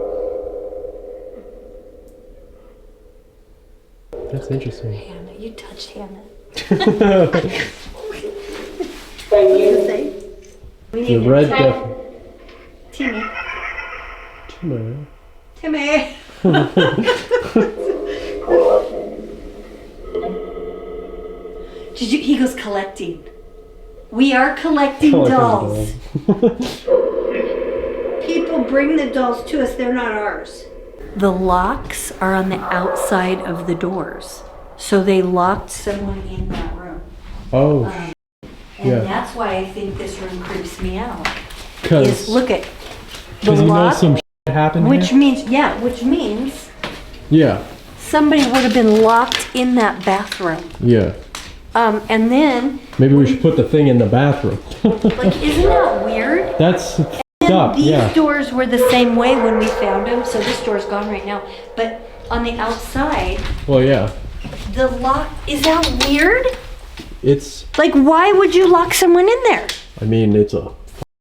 That's interesting. Hannah, you touched Hannah. What did you say? We The need red to def. Timmy. Timmy. Timmy. He goes collecting. We are collecting dolls. People bring the dolls to us, they're not ours. The locks are on the outside of the doors. So they locked someone in that room. Oh. And Yeah. that's why I think this room creeps me out. Is Because look at the you know lock, some happened which here? means Yeah. somebody would have been locked in that bathroom. Yeah. And then, Maybe we should put the thing in the bathroom. like, isn't that weird? That's f***ed And up, these yeah. doors were the same way when we found them, so this door's gone right now. But on the outside, Well, yeah. the lock, is that weird? It's, Like, why would you lock someone in there? I mean, it's a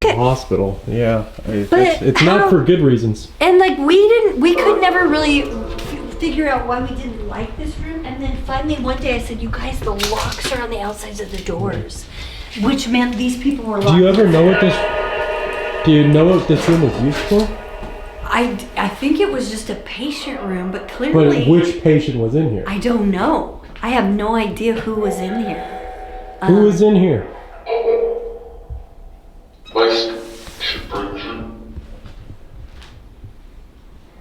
f***ing hospital. Yeah. But It's how- not for good reasons. And like, we could never really figure out why we didn't like this room. And then finally one day I said, you guys, the locks are on the outsides of the doors. Which meant these people were locked. Do you ever know what this, do you know what this room was used for? I think it was just a patient room, but But clearly, which patient was in here? I don't know. I have no idea who was in here. Who was in here?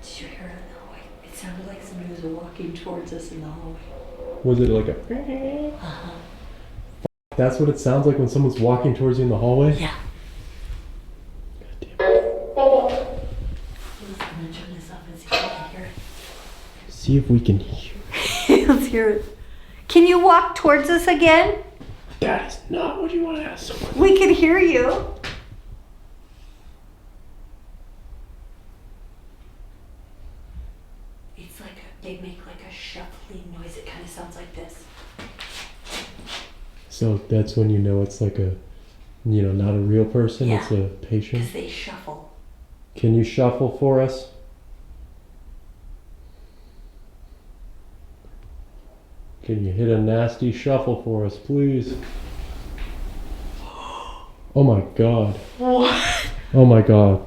Did you hear it in the hallway? It sounded like somebody was walking towards us in the hallway. Was it like a... That's what it sounds like when someone's walking towards you in the hallway? Yeah. God damn it. I'm gonna turn this off and see if I can hear See if we can hear. it. Let's hear it. Can you walk towards us again? That is not what you want to ask someone. We can hear you. It's like they make like a shuffling noise. It kind of sounds like this. So that's when you know it's like a, you know, not a real person, it's Yeah. a patient. Because they shuffle. Can you shuffle for us? Can you hit a nasty shuffle for us, please? Oh my god. What? Oh my god.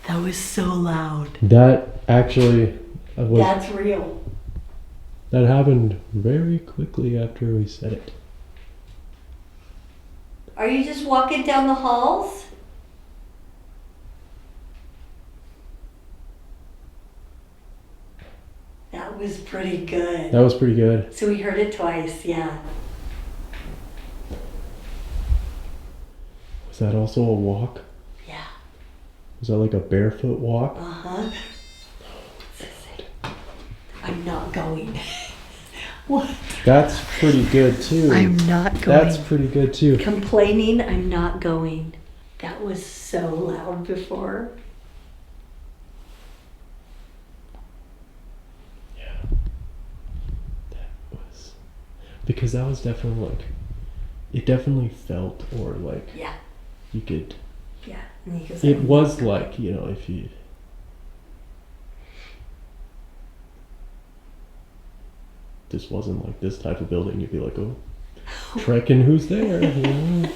That was so loud. That actually was, That's real. that happened very quickly after we said it. Are you just walking down the halls? That was pretty good. That was pretty good. So we heard it twice, yeah. Was that also a walk? Yeah. Was that like a barefoot walk? Uh-huh. I'm not going. What? That's pretty good too. I'm not going. That's pretty good too. Complaining, I'm not going. That was so loud before. Yeah. That was, because that was definitely like, it definitely felt, or like Yeah, you could, yeah. And he goes, it was like, you know, if you, this wasn't like this type of building, you'd be like, oh, trekking, who's there? You know?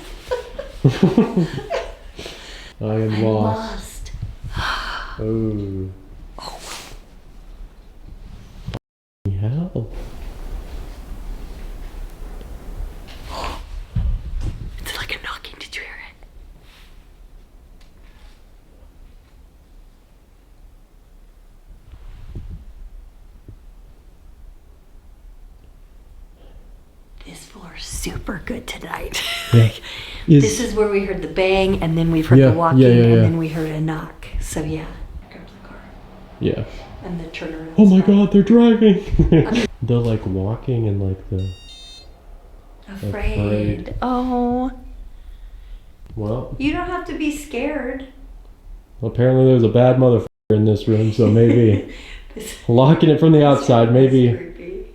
I am I'm lost. lost. Oh. Hell. It's like a knocking. Did you hear it? This floor's super good tonight. Yeah. This is where we heard the bang, and then we've heard Yeah, the walking, yeah, yeah, and yeah. then we heard a knock. So yeah, grab the car Yeah. and the turnaround. Oh my spot. god, they're driving. The like walking and like the, Afraid. Oh, well, you don't have to be scared. apparently there's a bad motherfucker in this room, so maybe This- locking it from the outside, That's maybe. creepy.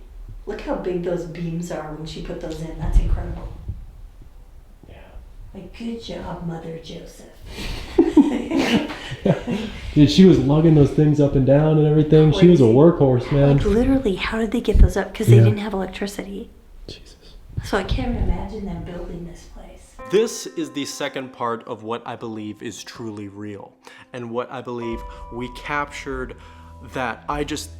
Look how big those beams are when she put those in. That's incredible. Yeah. Like, good job, Mother Joseph. Dude, she was lugging those things up and down and everything. She was a Crazy. workhorse, man. Like, literally, how did they get those up? Because they Yeah. didn't have electricity. Jesus. So I can't imagine them building this place. This is the second part of what I believe is truly real, and what I believe we captured that I just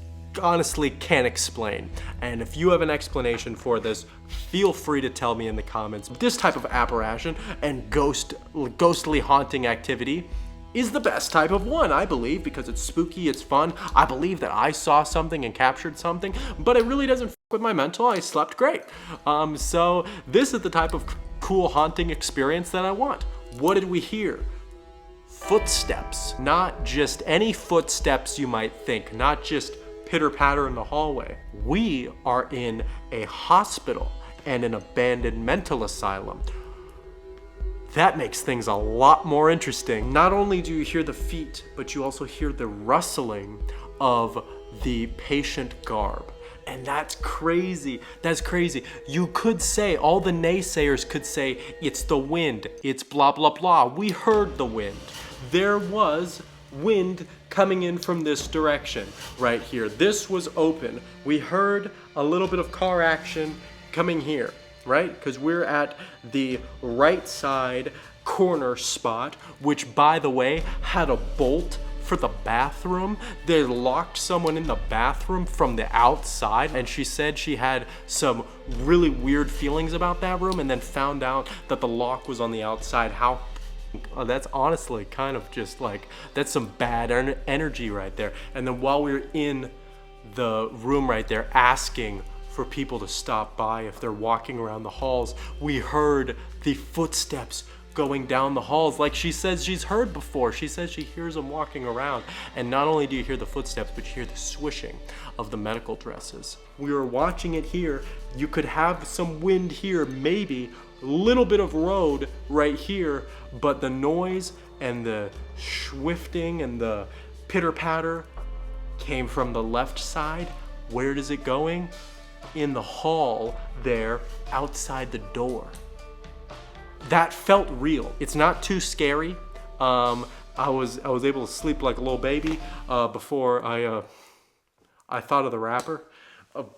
honestly can't explain. And if you have an explanation for this, feel free to tell me in the comments. This type of apparition and ghostly haunting activity is the best type of one, I believe, because it's spooky, it's fun. I believe that I saw something and captured something, but it really doesn't f with my mental. I slept great. So this is the type of cool haunting experience that I want. What did we hear? Footsteps. Not just any footsteps you might think, not just pitter patter in the hallway. We are in a hospital and an abandoned mental asylum. That makes things a lot more interesting. Not only do you hear the feet, but you also hear the rustling of the patient garb. And that's crazy. That's crazy. You could say, all the naysayers could say, it's the wind, it's blah, blah, blah. We heard the wind. There was wind coming in from this direction right here. This was open. We heard a little bit of car action coming here, right? Because we're at the right side corner spot, which, by the way, had a bolt for the bathroom. They locked someone in the bathroom from the outside, and she said she had some really weird feelings about that room and then found out that the lock was on the outside. How that's honestly kind of just like, that's some bad energy right there. And then while we were in the room right there asking for people to stop by if they're walking around the halls, we heard the footsteps going down the halls like she says she's heard before. She says she hears them walking around. And not only do you hear the footsteps, but you hear the swishing of the medical dresses. We were watching it here. You could have some wind here, maybe a little bit of road right here, but the noise and the swifting and the pitter patter came from the left side. Where is it going? In the hall there, outside the door. That felt real. It's not too scary. I was able to sleep like a little baby before I thought of the rapper.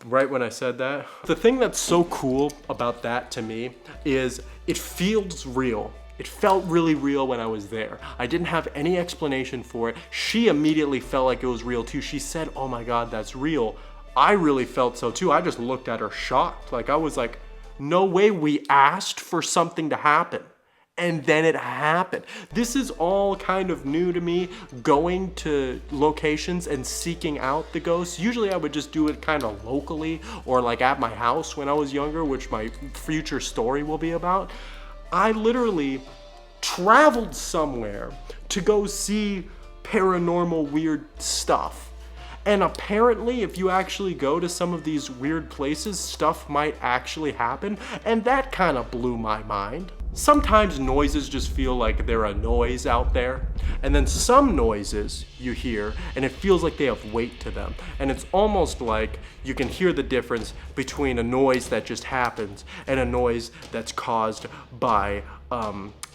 Right when I said that. The thing that's so cool about that to me is it feels real. It felt really real when I was there. I didn't have any explanation for it. She immediately felt like it was real too. She said, "Oh my God, that's real." I really felt so too. I just looked at her shocked. Like, I was like, no way, we asked for something to happen. And then it happened. This is all kind of new to me, going to locations and seeking out the ghosts. Usually I would just do it kind of locally or like at my house when I was younger, which my future story will be about. I literally traveled somewhere to go see paranormal weird stuff. And apparently, if you actually go to some of these weird places, stuff might actually happen. And that kind of blew my mind. Sometimes noises just feel like they're a noise out there. And then some noises you hear, and it feels like they have weight to them. And it's almost like you can hear the difference between a noise that just happens and a noise that's caused by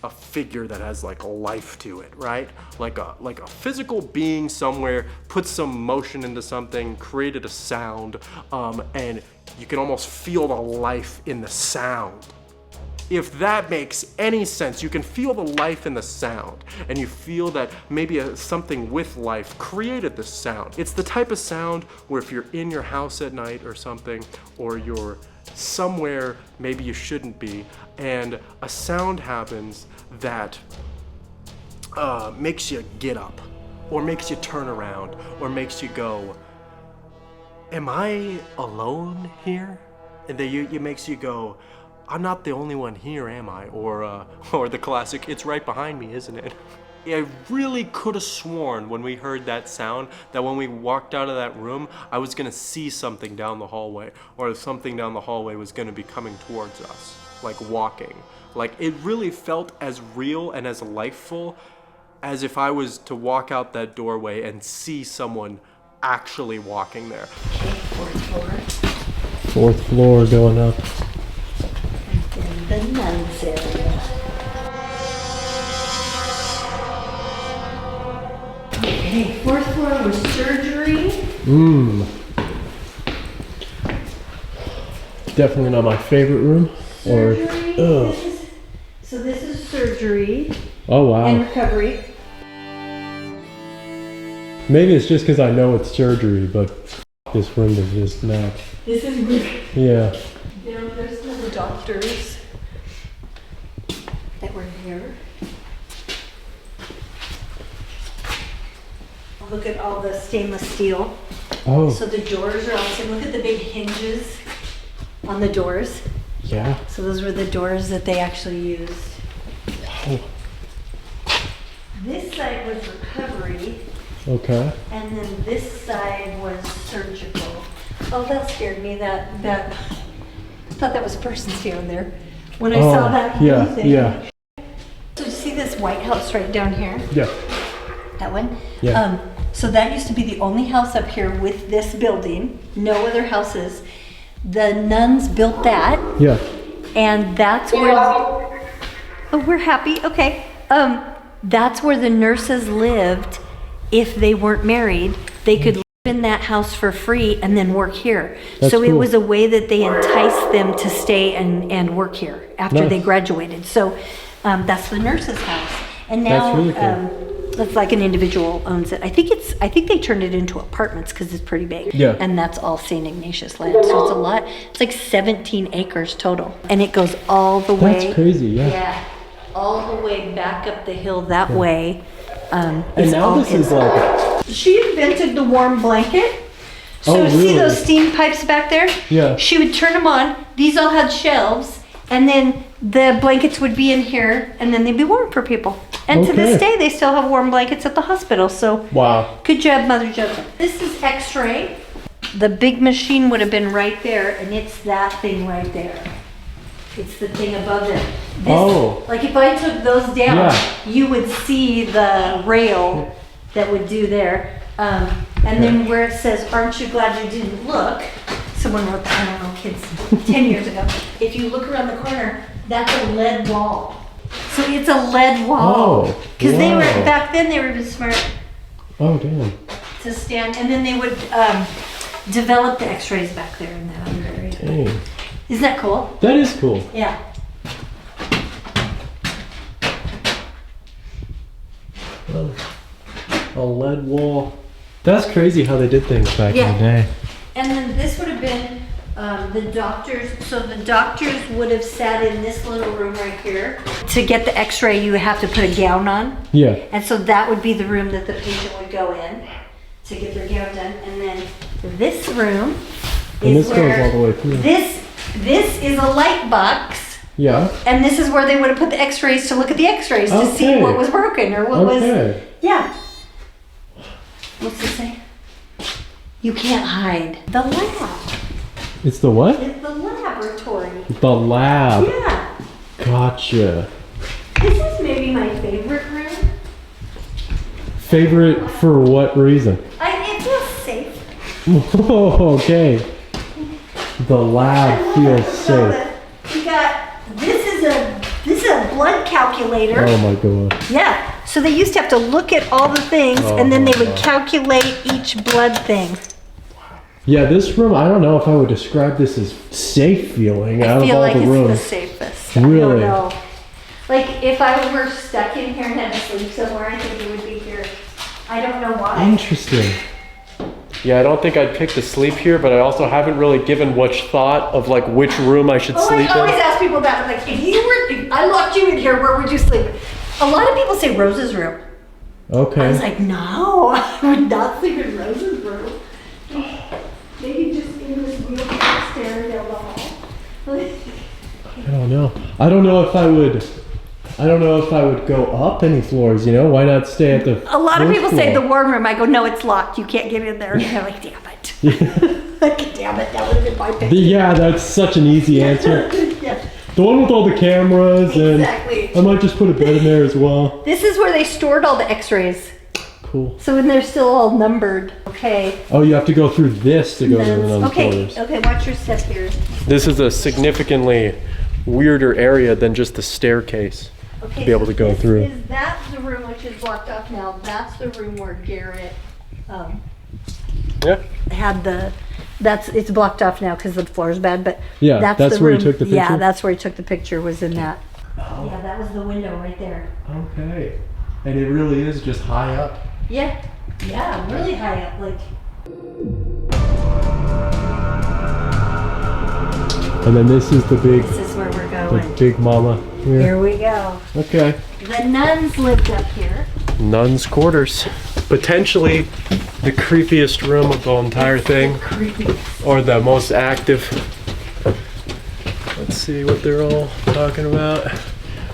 a figure that has like a life to it, right? Like a physical being somewhere put some motion into something, created a sound, and you can almost feel the life in the sound. If that makes any sense, you can feel the life in the sound, and you feel that maybe something with life created this sound. It's the type of sound where if you're in your house at night or something, or you're somewhere maybe you shouldn't be, and a sound happens that makes you get up, or makes you turn around, or makes you go, am I alone here? And then it makes you go, I'm not the only one here, am I? Or the classic, it's right behind me, isn't it? I really could have sworn when we heard that sound that when we walked out of that room, I was gonna see something down the hallway, or something down the hallway was gonna be coming towards us, like walking. Like, it really felt as real and as lifeful as if I was to walk out that doorway and see someone actually walking there. Okay, fourth floor. Fourth floor going up. And the nuns area. Okay, fourth floor was surgery. Definitely not my favorite room. Surgery. This is surgery. Oh wow. And recovery. Maybe it's just because I know it's surgery, but this room is just not. This is weird. Yeah. There's the doctors that were here. Look at all the stainless steel. Oh. So the doors are all the same. Look at the big hinges on the doors. Yeah. So those were the doors that they actually used. Oh, This side was recovery, okay. and then this side was surgical. Oh, that scared me. I thought that was a person standing there when I saw that yeah, thing. yeah, So you see this White House right down here? yeah. That one? Yeah. So that used to be the only house up here with this building, no other houses. The nuns built that, Yeah. and that's where. Oh, we're happy. Okay. That's where the nurses lived. If they weren't married, they could live in that house for free and then work here. That's so it cool. was a way that they enticed them to stay and work here after they Nice. graduated. So that's the nurses' house. And now That's really cool. it's like an individual owns it. I think they turned it into apartments because it's pretty big. Yeah. And that's all St. Ignatius land. So it's a lot. It's like 17 acres total. And it goes all the way. That's crazy, yeah. Yeah. All the way back up the hill that way. And is now all this is his. like, She invented the warm blanket. So Oh, see really? those steam pipes back there? Yeah. She would turn them on. These all had shelves, and then the blankets would be in here, and then they'd be warm for people. And to this Okay. day, they still have warm blankets at the hospital. So wow. good job, Mother Joseph. This is X-ray. The big machine would have been right there, and it's that thing right there. It's the thing above it. This, Oh. Like if I took those down, Yeah. you would see the rail that would do there. And then where it says, "Aren't you glad you didn't look?" Someone wrote that, I don't know, kids, 10 years ago. If you look around the corner, that's a lead wall. So it's a lead wall. Oh, Because they were, wow. back then they were even smart Oh, damn. to stand, and then they would develop the x-rays back there in that other area. Dang. Isn't that cool? That is cool. Yeah. Oh, a lead wall. That's crazy how they did things back in Yeah. the day. And then this would have been the doctors. So the doctors would have sat in this little room right here. To get the x-ray, you would have to put a gown on. Yeah. And so that would be the room that the patient would go in to get their gown done. And then this room And is this goes where all the way through. This is a light box. Yeah. And this is where they would have put the x-rays to look at the x-rays to see Okay. what was broken or what was. Okay. Yeah. What's it say? You can't hide. The lab. It's the what? It's the laboratory. The lab. Yeah. Gotcha. This is maybe my favorite room. Favorite for what reason? It feels safe. Okay. The lab feels safe. You got this is a blood calculator. Oh my god. Yeah. So they used to have to look at all the things and then they would calculate each blood thing. Yeah, this room, I don't know if I would describe this as safe feeling out I of feel all like the it's rooms. the safest. I Really? don't know. Like if I were stuck in here and had to sleep somewhere, I think it would be here. I don't know why. Interesting. Yeah, I don't think I'd pick to sleep here, but I also haven't really given much thought of like which room I should Oh, sleep I always in. ask people that. I'm like, if I locked you in here, where would you sleep? A lot of people say Rose's room. I was Okay. like, no, I would not sleep in Rose's room. Maybe just in this wheelchair staring down the hall. I don't know. I don't know if I would go up any floors, you know? Why not stay at the A lot of first people say the floor? warm room. I go, no, it's locked. You can't get in there. And they're like, damn it. Like, damn it, that would have been my pick. Yeah, that's such an easy answer. Yeah, The one with all the cameras and exactly. I might just put a bed in there as well. This is where they stored all the x-rays. Cool. So when they're still all numbered. Okay. Oh, you have to go through this to go to the nuns' Okay, quarters. okay, watch your step here. This is a significantly weirder area than just the staircase. Okay, Be able to go through. Is that the room which is blocked off now? That's the room where Garrett Yeah. had the. It's blocked off now because the floor is bad, but Yeah, that's the where he room- took the Yeah, picture? that's where he took the picture. Was in that. Yeah, that was the window right there. Okay. And it really is just high up. Yeah, yeah, really high up, like. And then this is the big, This is where we're the going. big mama here. Here we go. Okay. The nuns lived up here. Nuns' quarters. Potentially the creepiest room of the entire thing, Creepy. or the most active. Let's see what they're all talking about.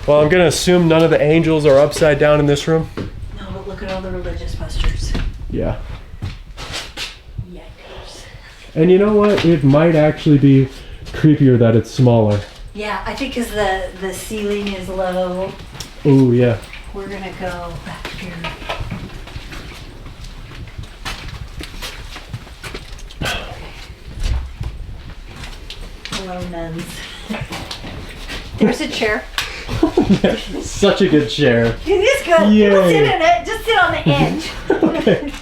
Well, I'm gonna assume none of the angels are upside down in this room. No, but look at all the religious posters. Yeah. Yikers. And you know what? It might actually be creepier that it's smaller. Yeah, I think because the ceiling is low. Oh yeah. We're gonna go back here. Hello, nuns. There's a chair. Such a good chair. It is good. Yay. Don't sit in it. Just sit on the edge. Okay.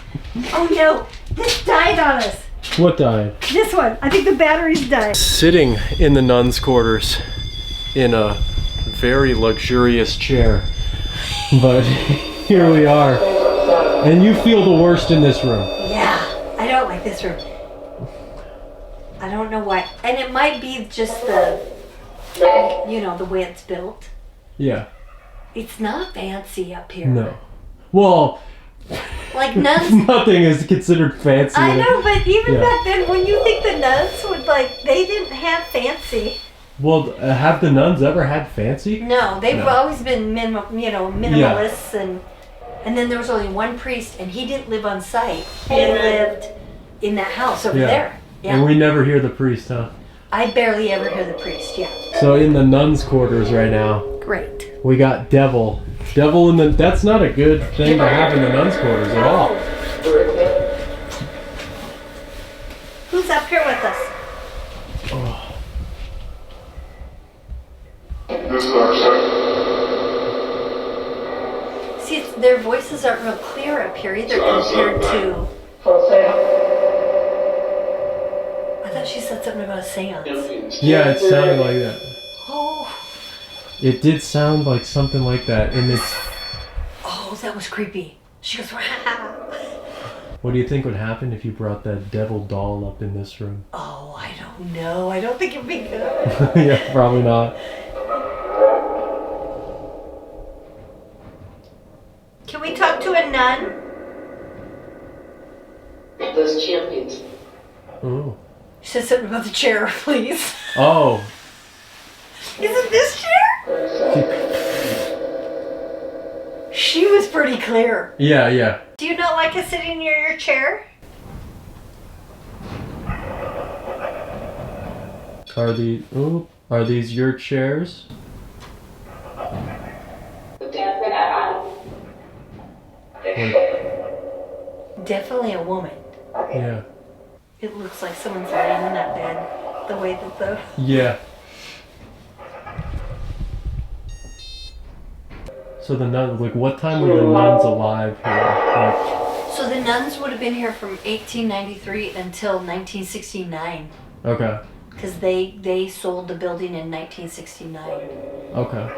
Oh no, this died on us. What died? This one. I think the batteries died. Sitting in the nuns' quarters in a very luxurious chair. But here we are. And you feel the worst in this room. Yeah, I don't like this room. I don't know why. And it might be just the way it's built. Yeah. It's not fancy up here. No. Well, Like nuns. nothing is considered fancy. I know, but even Yeah. back then, when you think the nuns would they didn't have fancy. Well, have the nuns ever had fancy? No, they've No. always been minimalists, and then there was only one priest, and he didn't live on site. He lived in that house over Yeah. there. Yeah. And we never hear the priest, huh? I barely ever hear the priest. Yeah. So in the nuns' quarters right now, Great. we got devil. Devil in the... That's not a good thing to have in the nuns' quarters at all. Who's up here with us? See, their voices aren't real clear up here either compared to... I thought she said something about a seance. Yeah, it sounded like that. Oh, It did sound like something like that. And it's... oh, that was creepy. She goes, wow. What do you think would happen if you brought that devil doll up in this room? Oh, I don't know. I don't think it'd be good. Yeah, probably not. Can we talk to a nun? Those champions. Oh. She said something about the chair, please. Oh. Is it this chair? She was pretty clear. Yeah, yeah. Do you not like us sitting near your chair? Are these your chairs? Definitely a woman. Yeah. It looks like someone's laying in that bed. The way that the... Yeah. So the nuns, like, what time were the nuns alive here? So the nuns would have been here from 1893 until 1969. Okay. Because they sold the building in 1969. Okay.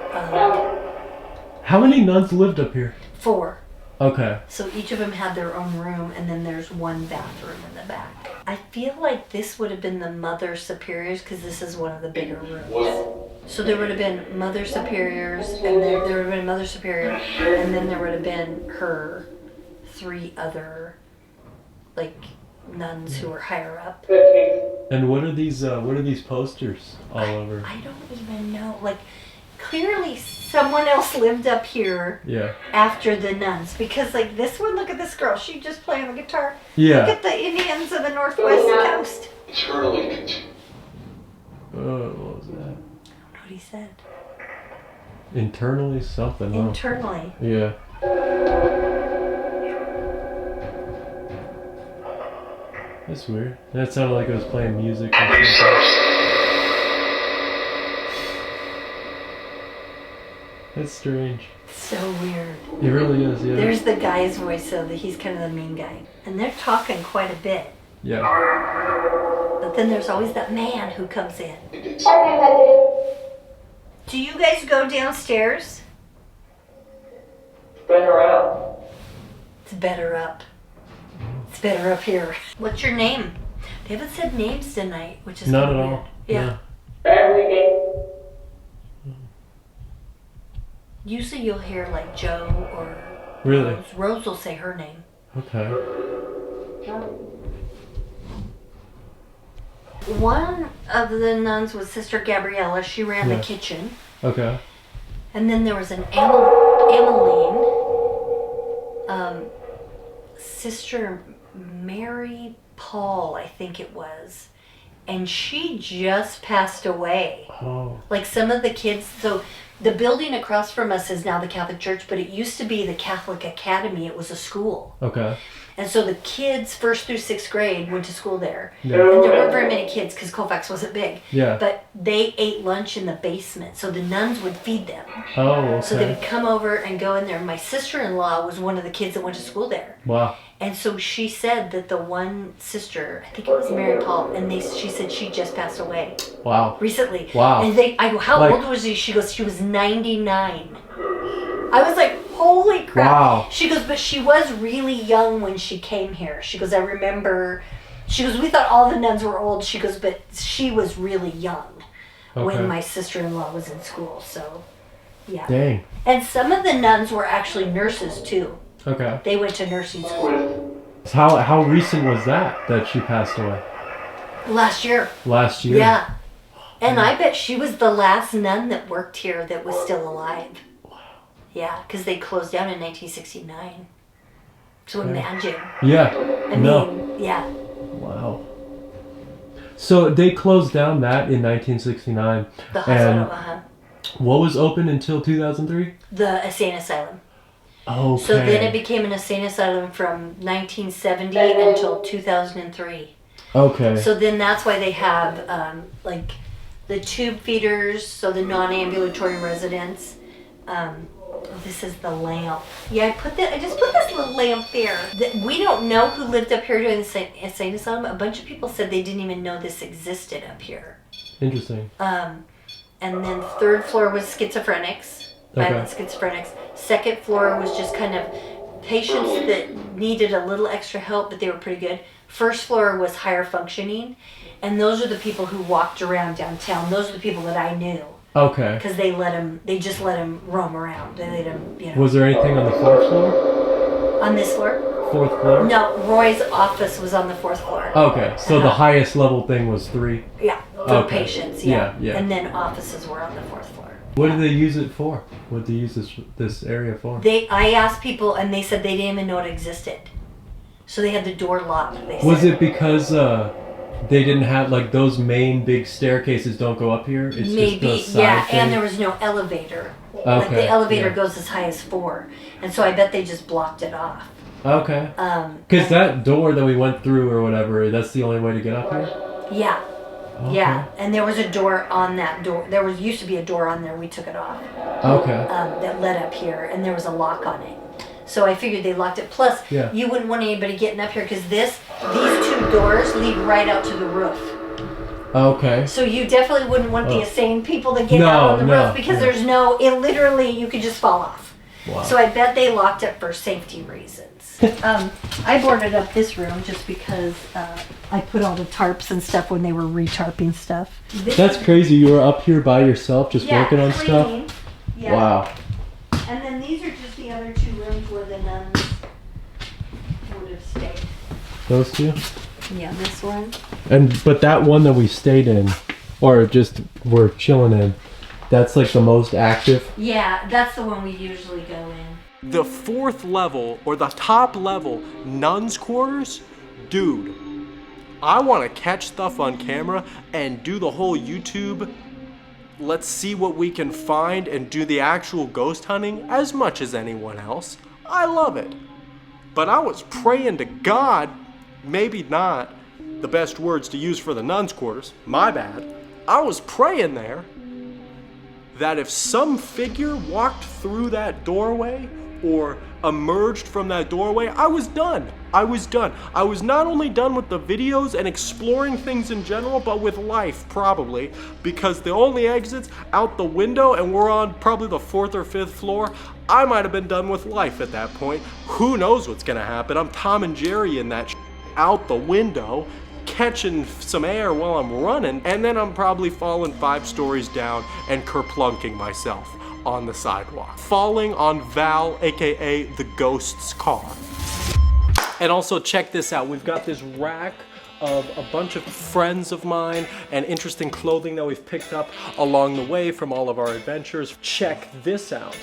How many nuns lived up here? 4. Okay. So each of them had their own room, and then there's one bathroom in the back. I feel like this would have been the Mother Superiors, because this is one of the bigger rooms. So there would have been Mother Superiors, and then there would have been Mother Superior, and then there would have been her 3 other, like, nuns who were higher up. And what are these posters all over? I don't even know. Like, clearly someone else lived up here Yeah. after the nuns. Because, like, this one, look at this girl. She just playing the guitar. Yeah. Look at the Indians of the Northwest Coast. Eternally continue. What was that? I don't know what he said. Internally something, huh? Internally. Yeah. That's weird. That sounded like it was playing music or something. That's strange. So weird. It really is, yeah. There's the guy's voice, so that he's kind of the mean guy. And they're talking quite a bit. Yeah. But then there's always that man who comes in. Do you guys go downstairs? Better out. It's better up. It's better up here. What's your name? They haven't said names tonight, which is Not kinda at all. weird. Yeah. Every day. Usually you'll hear like Joe or Really? Rose. Rose will say her name. Okay. one of the nuns was Sister Gabriella. She ran the kitchen. Okay. And then there was an Emmeline, Sister Mary Paul, I think it was. And she just passed away. Oh. Like some of the kids, so the building across from us is now the Catholic Church, but it used to be the Catholic Academy. It was a school. Okay. And so the kids, 1st through 6th grade, went to school there. Yeah. And there weren't very many kids because Colfax wasn't big. Yeah. But they ate lunch in the basement, so the nuns would feed them. Oh, okay. So they would come over and go in there. My sister-in-law was one of the kids that went to school there. Wow. And so she said that the one sister, I think it was Mary Paul, and she said she just passed away Wow. recently. Wow. And I go, how old was she? She goes, she was 99. I was like, holy crap. Wow. She goes, but she was really young when she came here. She goes, I remember, she goes, we thought all the nuns were old. She goes, but she was really young when my sister-in-law was in school. So, yeah. Dang. And some of the nuns were actually nurses too. Okay. They went to nursing school. So how recent was that she passed away? Last year. Last year? Yeah. And I bet she was the last nun that worked here that was still alive. Yeah, because they closed down in 1969. So imagine. Yeah. I mean, yeah. Wow. So they closed down that in 1969. The hospital, and what was open until 2003? The insane asylum. Okay. So then it became an insane asylum from 1970 until 2003. Okay. So then that's why they have like the tube feeders, so the non-ambulatory residents. This is the lamp. Yeah, I just put this little lamp there. We don't know who lived up here during the insane asylum. A bunch of people said they didn't even know this existed up here. Interesting. And then 3rd floor was schizophrenics, violent schizophrenics. 2nd floor was just kind of patients that needed a little extra help, but they were pretty good. 1st floor was higher functioning, and those are the people who walked around downtown. Those are the people that I knew. Okay. Because they just let him roam around. They let him, you know. Was there anything on the 4th floor? On this floor? 4th floor? No, Roy's office was on the 4th floor. Okay, so the highest level thing was 3? Yeah, for patients, yeah. Yeah. And then offices were on the 4th floor. What did they use it for? What did they use this area for? I asked people, and they said they didn't even know it existed. So they had the door locked. Was it because they didn't have, like, those main big staircases don't go up here? It's maybe, just a side yeah, thing? and there was no elevator. Okay, Like the elevator yeah. goes as high as 4. And so I bet they just blocked it off. Okay. Because that door that we went through or whatever, that's the only way to get up here? Yeah. Okay. Yeah, and there was a door on that door. Used to be a door on there. We took it off. Okay. That led up here, and there was a lock on it. So I figured they locked it. Plus, you wouldn't want anybody getting up here because these 2 doors lead right out to the roof. Okay. So you definitely wouldn't want the insane people to get out on the roof because there's it literally, you could just fall off. Wow. So I bet they locked it for safety reasons. I boarded up this room just because I put all the tarps and stuff when they were re-tarping stuff. That's crazy. You were up here by yourself just working on cleaning. stuff? Yeah. Wow. And then these are just the other 2 rooms where the nuns would have stayed. Those 2? Yeah, this one. But that one that we stayed in, or just we're chilling in, that's like the most active? Yeah, that's the one we usually go in. The 4th level, or the top level, nuns' quarters? Dude, I want to catch stuff on camera and do the whole YouTube, let's see what we can find and do the actual ghost hunting as much as anyone else. I love it. But I was praying to God, maybe not the best words to use for the nuns' quarters, my bad. I was praying there that if some figure walked through that doorway or emerged from that doorway, I was done. I was done. I was not only done with the videos and exploring things in general, but with life probably, because the only exit's out the window and we're on probably the 4th or 5th floor. I might have been done with life at that point. Who knows what's gonna happen? I'm Tom and Jerry in that out the window, catching some air while I'm running, and then I'm probably falling 5 stories down and kerplunking myself on the sidewalk. Falling on Val, aka the ghost's car. And also check this out, we've got this rack of a bunch of friends of mine and interesting clothing that we've picked up along the way from all of our adventures. Check this out.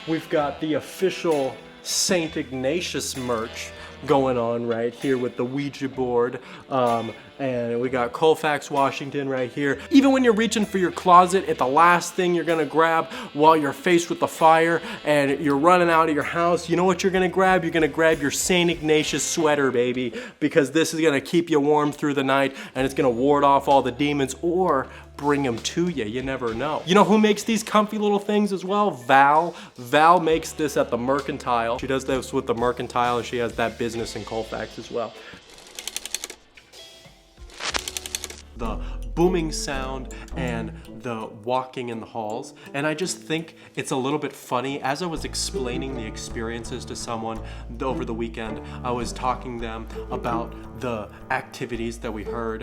We've got the official St. Ignatius merch going on right here with the Ouija board. And we got Colfax, Washington right here. Even when you're reaching for your closet, it's the last thing you're gonna grab while you're faced with the fire and you're running out of your house. You know what you're gonna grab? You're gonna grab your St. Ignatius sweater, baby, because this is gonna keep you warm through the night and it's gonna ward off all the demons or bring them to you. You never know. You know who makes these comfy little things as well? Val. Val makes this at the Mercantile. She does this with the Mercantile and she has that business in Colfax as well. The booming sound and the walking in the halls. And I just think it's a little bit funny. As I was explaining the experiences to someone over the weekend, I was talking to them about the activities that we heard,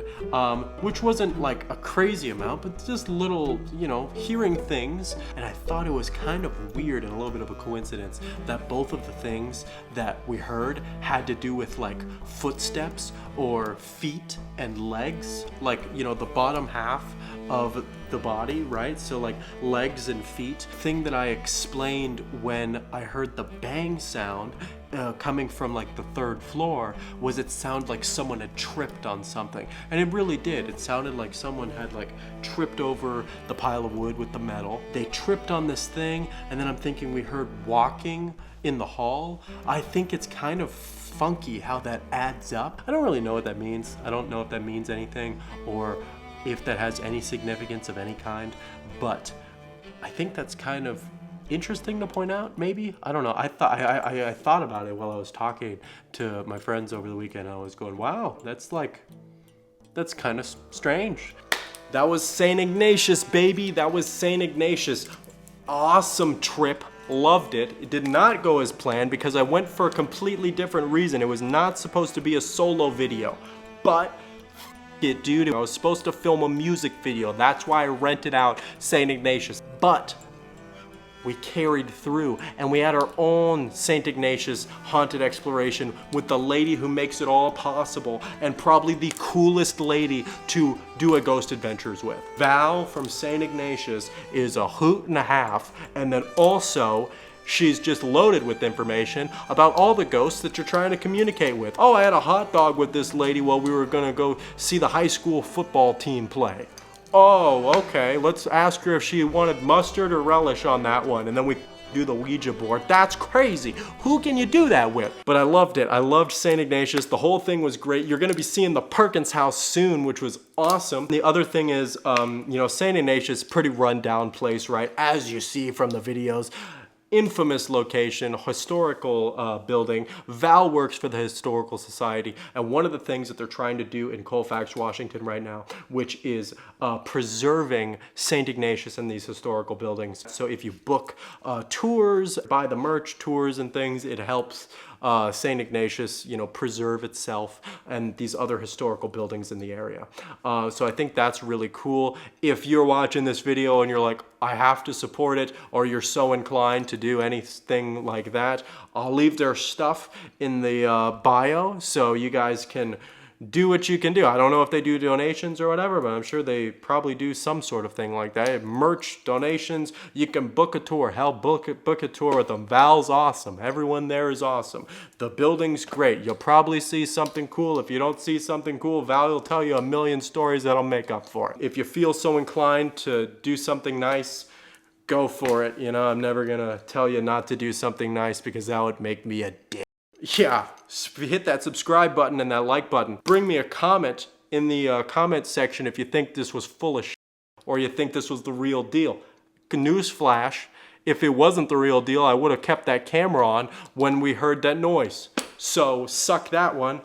which wasn't like a crazy amount, but just little, you know, hearing things. And I thought it was kind of weird and a little bit of a coincidence that both of the things that we heard had to do with like footsteps or feet and legs, like, you know, the bottom half of the body, right? So like legs and feet. Thing that I explained when I heard the bang sound coming from like the third floor was it sounded like someone had tripped on something. And it really did. It sounded like someone had like tripped over the pile of wood with the metal. They tripped on this thing, and then I'm thinking we heard walking in the hall. I think it's kind of funky how that adds up. I don't really know what that means. I don't know if that means anything or if that has any significance of any kind, but I think that's kind of interesting to point out, maybe. I don't know. I thought about it while I was talking to my friends over the weekend. I was going, wow, that's kind of strange. That was St. Ignatius, baby. That was St. Ignatius. Awesome trip. Loved it. It did not go as planned because I went for a completely different reason. It was not supposed to be a solo video, but it, dude, I was supposed to film a music video. That's why I rented out St. Ignatius. But we carried through and we had our own St. Ignatius haunted exploration with the lady who makes it all possible and probably the coolest lady to do a Ghost Adventures with. Val from St. Ignatius is a hoot and a half, and then also she's just loaded with information about all the ghosts that you're trying to communicate with. Oh, I had a hot dog with this lady while we were gonna go see the high school football team play. Oh, okay, let's ask her if she wanted mustard or relish on that one, and then we do the Ouija board. That's crazy. Who can you do that with? But I loved it. I loved St. Ignatius. The whole thing was great. You're gonna be seeing the Perkins house soon, which was awesome. The other thing is, you know, St. Ignatius, pretty rundown place, right? As you see from the videos. Infamous location, historical building. Val works for the Historical Society, and one of the things that they're trying to do in Colfax, Washington right now, which is preserving St. Ignatius in these historical buildings. So if you book tours, buy the merch, tours and things, it helps St. Ignatius, you know, preserve itself and these other historical buildings in the area. So I think that's really cool. If you're watching this video and you're like, I have to support it, or you're so inclined to do anything like that, I'll leave their stuff in the bio so you guys can do what you can do. I don't know if they do donations or whatever, but I'm sure they probably do some sort of thing like that. Merch, donations, you can book a tour. Hell, book a tour with them. Val's awesome. Everyone there is awesome. The building's great. You'll probably see something cool. If you don't see something cool, Val will tell you a million stories that'll make up for it. If you feel so inclined to do something nice, go for it. You know, I'm never gonna tell you not to do something nice because that would make me a dick. Yeah, hit that subscribe button and that like button. Bring me a comment in the comment section if you think this was full of shit or you think this was the real deal. Newsflash, if it wasn't the real deal, I would have kept that camera on when we heard that noise. So suck that one.